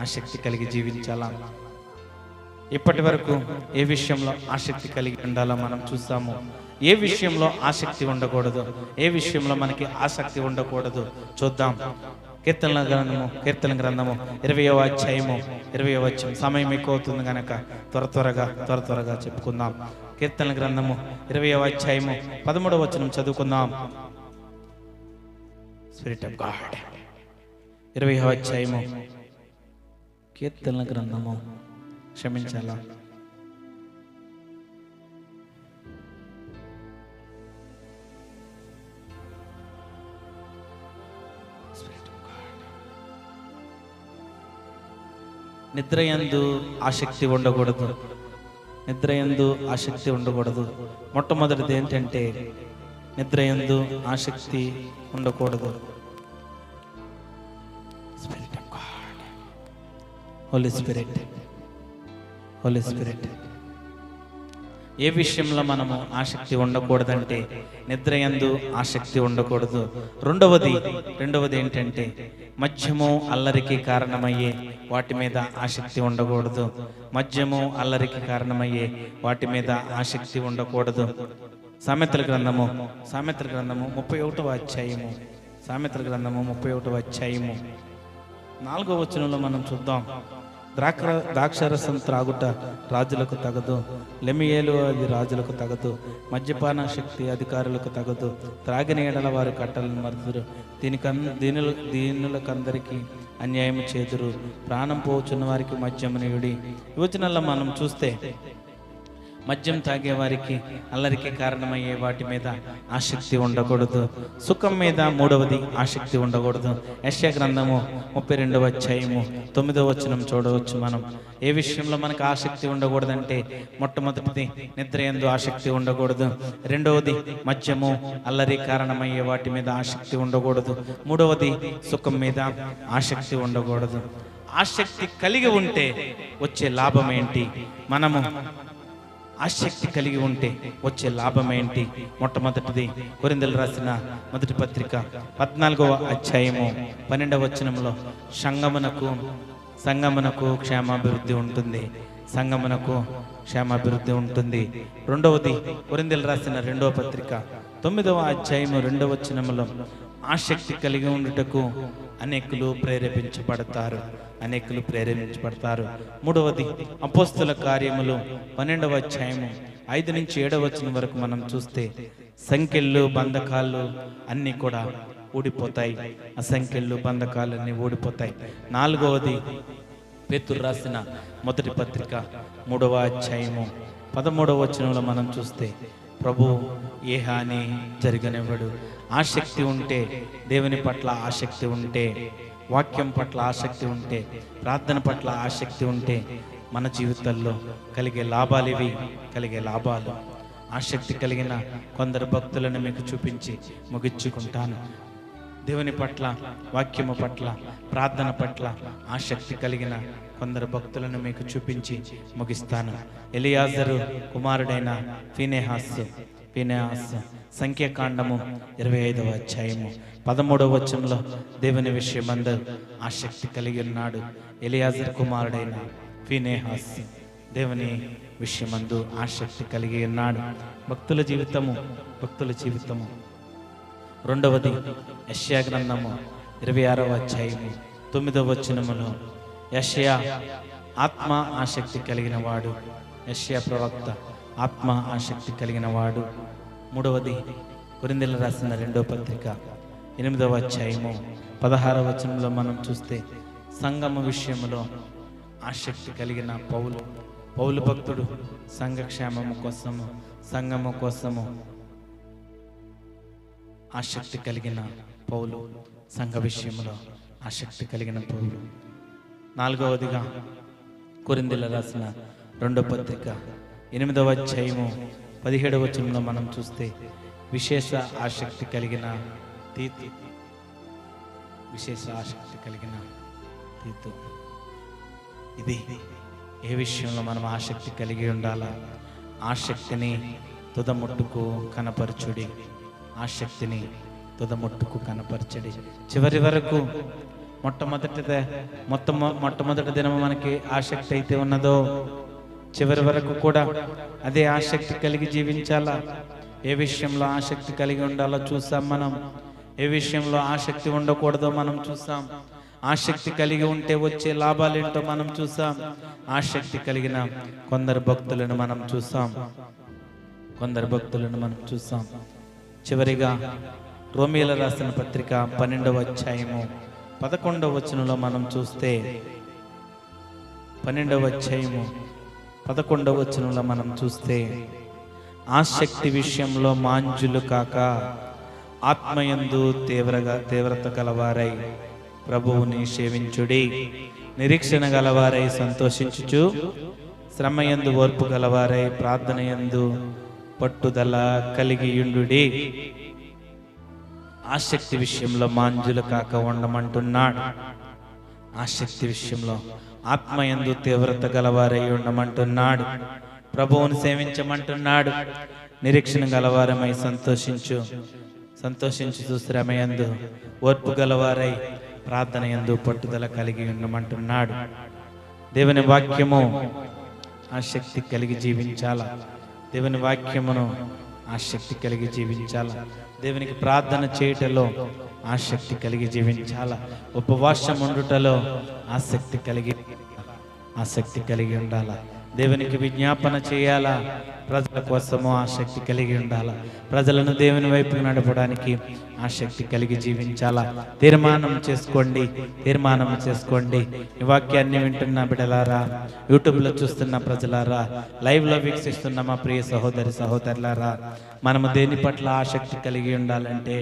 ఆసక్తి కలిగి జీవించాలా. ఇప్పటి వరకు ఏ విషయంలో ఆసక్తి కలిగి ఉండాలో మనం చూస్తాము. ఏ విషయంలో ఆసక్తి ఉండకూడదు, ఏ విషయంలో మనకి ఆసక్తి ఉండకూడదు చూద్దాం. కీర్తన గ్రంథము 20వ అధ్యాయము 20వ వచనం. సమయం ఎక్కువ అవుతుంది కనుక త్వరగా చెప్పుకుందాం. కీర్తన గ్రంథము 20వ అధ్యాయము 13వ వచనం చదువుకుందాం. Spirit of God. 20వ అధ్యాయము కీర్తన గ్రంథము, క్షమించాలా, నిద్రయందు ఆసక్తి ఉండకూడదు, నిద్రయందు ఆసక్తి ఉండకూడదు. మొట్టమొదటిది ఏంటంటే నిద్రయందు ఆసక్తి ఉండకూడదు. Spirit of God, Holy Spirit, Holy Spirit. ఏ విషయంలో మనము ఆసక్తి ఉండకూడదంటే నిద్రయందు ఆసక్తి ఉండకూడదు. రెండవది ఏంటంటే మద్యము అల్లరికి కారణమయ్యే వాటి మీద ఆసక్తి ఉండకూడదు. మద్యము అల్లరికి కారణమయ్యే వాటి మీద ఆసక్తి ఉండకూడదు. సామెతల గ్రంథము 31వ అధ్యాయము, సామెతల గ్రంథము 31వ అధ్యాయము 4వ వచనంలో మనం చూద్దాం. ద్రాక్షరసం త్రాగుట రాజులకు తగదు, లెమియేలు అది రాజులకు తగదు, మద్యపాన శక్తి అధికారులకు తగదు, త్రాగిన ఎడల వారి కట్టలను మరుదురు, దీనులకందరికీ అన్యాయం చేదురు, ప్రాణం పోచున్న వారికి మద్యమునియుడి. యువచనల్లో మనం చూస్తే మద్యం తాగే వారికి అల్లరికి కారణమయ్యే వాటి మీద ఆసక్తి ఉండకూడదు. సుఖం మీద మూడవది ఆసక్తి ఉండకూడదు. యెషయా గ్రంథము 32వ అధ్యాయము 9వ వచనం చూడవచ్చు మనం. ఏ విషయంలో మనకు ఆసక్తి ఉండకూడదంటే మొట్టమొదటిది నిద్రయందు ఆసక్తి ఉండకూడదు. రెండవది మద్యము అల్లరి కారణమయ్యే వాటి మీద ఆసక్తి ఉండకూడదు. మూడవది సుఖం మీద ఆసక్తి ఉండకూడదు. ఆసక్తి కలిగి ఉంటే వచ్చే లాభం ఏంటి? మనము ఆసక్తి కలిగి ఉంటే వచ్చే లాభం ఏంటి? మొట్టమొదటిది కొరింథీయులకు రాసిన మొదటి పత్రిక 14వ అధ్యాయము 12వ వచనంలో సంగమునకు క్షేమాభివృద్ధి ఉంటుంది, సంగమునకు క్షేమాభివృద్ధి ఉంటుంది. రెండవది కొరింథీయులకు రాసిన 2వ పత్రిక 9వ అధ్యాయము 2వ వచనంలో ఆసక్తి కలిగి ఉండుటకు అనేకులు ప్రేరేపించబడతారు. మూడవది అపోస్తుల కార్యములు 12వ అధ్యాయము 5 నుంచి 7వ వచనం వరకు మనం చూస్తే సంఖ్యలు బంధకాలు అన్నీ కూడా ఊడిపోతాయి. అసంఖ్యలు బంధకాలు అన్నీ ఊడిపోతాయి. నాలుగవది పేతురు రాసిన మొదటి పత్రిక 3వ అధ్యాయము 13వ వచనంలో మనం చూస్తే ప్రభు ఏ హాని జరగనివ్వడు. ఆసక్తి ఉంటే, దేవుని పట్ల ఆసక్తి ఉంటే, వాక్యం పట్ల ఆసక్తి ఉంటే, ప్రార్థన పట్ల ఆసక్తి ఉంటే మన జీవితాల్లో కలిగే లాభాలు. ఆసక్తి కలిగిన కొందరు భక్తులను మీకు చూపించి ముగించుకుంటాను. దేవుని పట్ల, వాక్యము పట్ల, ప్రార్థన పట్ల ఆసక్తి కలిగిన కొందరు భక్తులను మీకు చూపించి ముగిస్తాను. ఎలియాజరు కుమారుడైన ఫీనెహాస్ సంఖ్యాకాండము 25వ అధ్యాయము 13వ వచనంలో దేవుని విషయమందు ఆసక్తి కలిగి ఉన్నాడు. ఎలియాజరు కుమారుడైన ఫీనెహాస్ దేవుని విషయమందు ఆసక్తి కలిగి ఉన్నాడు. భక్తుల జీవితము. రెండవది యెషయా గ్రంథము 26వ అధ్యాయము 9వ వచనములో యెషయా ఆత్మ ఆసక్తి కలిగిన వాడు. యెషయా ప్రవక్త ఆత్మ ఆసక్తి కలిగిన వాడు. మూడవది కొరింథీయులకు రాసిన 2వ పత్రిక 8వ అధ్యాయము 16వ వచనంలో మనం చూస్తే సంఘము విషయంలో ఆసక్తి కలిగిన పౌలు భక్తుడు సంఘక్షేమము కోసము, సంఘము కోసము ఆసక్తి కలిగిన పౌలు, సంఘ విషయంలో ఆసక్తి కలిగిన పౌలు. 4వదిగా కొరింథీయులకు రాసిన 2వ పత్రిక 8వ అధ్యాయము 17వ వచనంలో మనం చూస్తే విశేష ఆసక్తి కలిగిన తీతు, విశేష ఆసక్తి కలిగిన తీతు. ఇది ఏ విషయంలో మనం ఆసక్తి కలిగి ఉండాలా? ఆసక్తిని తుదముట్టుకు కనపరచుడి, ఆసక్తిని తుదముట్టుకు కనపరచడి. చివరి వరకు మొట్టమొదటి దినం మనకి ఆసక్తి అయితే ఉన్నదో, చివరి వరకు కూడా అదే ఆసక్తి కలిగి జీవించాలా. ఏ విషయంలో ఆసక్తి కలిగి ఉండాలో చూసాం మనం, ఏ విషయంలో ఆసక్తి ఉండకూడదో మనం చూసాం. ఆసక్తి కలిగి ఉంటే వచ్చే లాభాలేంటో మనం చూసాం. ఆసక్తి కలిగిన కొందరు భక్తులను మనం చూసాం. చివరిగా రోమీయులకు రాసిన పత్రిక 12వ అధ్యాయము 11వ వచనంలో మనం చూస్తే 12వ అధ్యాయము 11వ వచనంలో మనం చూస్తే ఆసక్తి విషయంలో మాంజులు కాక ఆత్మయందు తీవ్రత గలవారై ప్రభువుని సేవించుడి, నిరీక్షణ గలవారై సంతోషించుచు, శ్రమయందు ఓర్పు గలవారై ప్రార్థనయందు పట్టుదల కలిగియుండుడి. ఆసక్తి విషయంలో మాంజులు కాక ఉండమంటున్నాడు. ఆసక్తి విషయంలో ఆత్మయందు తీవ్రత గలవారై ఉండమంటున్నాడు. ప్రభువుని సేవించమంటున్నాడు. నిరీక్షణ గలవారమై సంతోషించు శ్రమయందు ఓర్పు గలవారై ప్రార్థనయందు పట్టుదల కలిగి ఉండమంటున్నాడు. దేవుని వాక్యము ఆసక్తి కలిగి జీవించాలా. దేవుని వాక్యమును ఆసక్తి కలిగి జీవించాలా. దేవునికి ప్రార్థన చేయుటలో ఆసక్తి కలిగి జీవించాలా. ఉపవాసం ఉండుటలో ఆసక్తి కలిగి ఉండాలా. దేవునికి విజ్ఞాపన చేయాలా. ప్రజల కోసము ఆసక్తి కలిగి ఉండాలా. ప్రజలను దేవుని వైపు నడపడానికి ఆసక్తి కలిగి జీవించాలా. తీర్మానం చేసుకోండి. ఈ వాక్యాన్ని వింటున్న బిడ్డలారా, యూట్యూబ్లో చూస్తున్న ప్రజలారా, లైవ్లో వీక్షిస్తున్న మా ప్రియ సహోదరులారా, మనము దేని పట్ల ఆసక్తి కలిగి ఉండాలంటే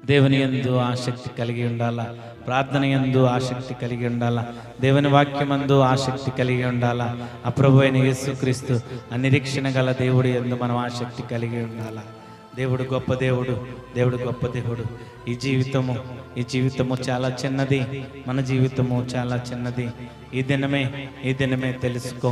దేవుని యందు ఆసక్తి కలిగి ఉండాలా. ప్రార్థన యందు ఆసక్తి కలిగి ఉండాలా. దేవుని వాక్యమందు ఆసక్తి కలిగి ఉండాలా. ఆ ప్రభువైన యేసుక్రీస్తు ఆ నిరీక్షణ గల దేవుడి యందు మనం ఆసక్తి కలిగి ఉండాలా. దేవుడు గొప్ప దేవుడు. ఈ జీవితము చాలా చిన్నది. మన జీవితము చాలా చిన్నది. ఈ దినమే తెలుసుకో.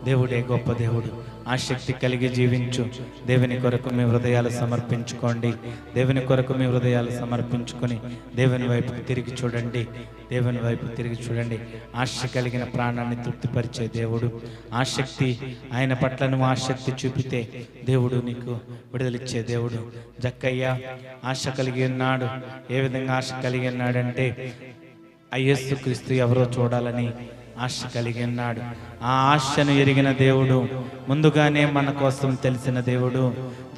దేవుడే గొప్ప దేవుడు. ఆసక్తి కలిగి జీవించు. దేవుని కొరకు మీ హృదయాలు సమర్పించుకోండి. దేవుని కొరకు మీ హృదయాలు సమర్పించుకొని దేవుని వైపు తిరిగి చూడండి. ఆశ కలిగిన ప్రాణాన్ని తృప్తిపరిచే దేవుడు. ఆసక్తి ఆయన పట్ల నువ్వు ఆసక్తి చూపితే దేవుడు నీకు విడుదలిచ్చే దేవుడు. జక్కయ్య ఆశ కలిగి ఉన్నాడు. ఏ విధంగా ఆశ కలిగి ఉన్నాడంటే యేసుక్రీస్తు ఎవరో చూడాలని ఆశ కలిగి ఉన్నాడు. ఆ ఆశను ఎరిగిన దేవుడు, ముందుగానే మన కోసం తెలిసిన దేవుడు,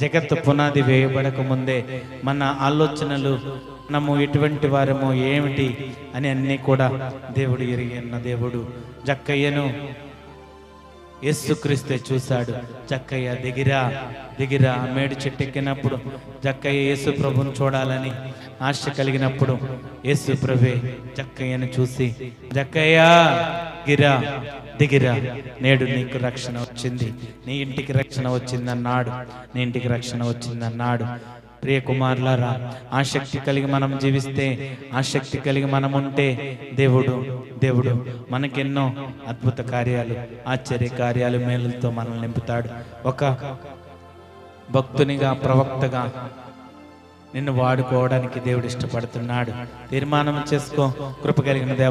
జగత్తు పునాది వేయబడక ముందే మన ఆలోచనలు, మనము ఎటువంటి వారమో ఏమిటి అని అన్నీ కూడా దేవుడు ఎరిగిన దేవుడు. జక్కయ్యను యేసుక్రీస్తే చూశాడు. జక్కయ్య దిగిరా మేడి చెట్టు ఎక్కినప్పుడు జక్కయ్య యేసు ప్రభుని చూడాలని ఆశ కలిగినప్పుడు యేసు ప్రభే జక్కయ్యను చూసి, జక్కయ్య దిగిరా, నేడు నీకు రక్షణ వచ్చింది, నీ ఇంటికి రక్షణ వచ్చిందన్నాడు. ప్రియ కుమారులారా, ఆసక్తి కలిగి మనం జీవిస్తే, ఆసక్తి కలిగి మనం ఉంటే దేవుడు మనకెన్నో అద్భుత కార్యాలు, ఆశ్చర్య కార్యాలు, మేలులతో మనల్ని నింపుతాడు. ఒక భక్తునిగా, ప్రవక్తగా నిన్ను వాడుకోవడానికి దేవుడు ఇష్టపడుతున్నాడు. తీర్మానం చేసుకో. కృప కలిగిన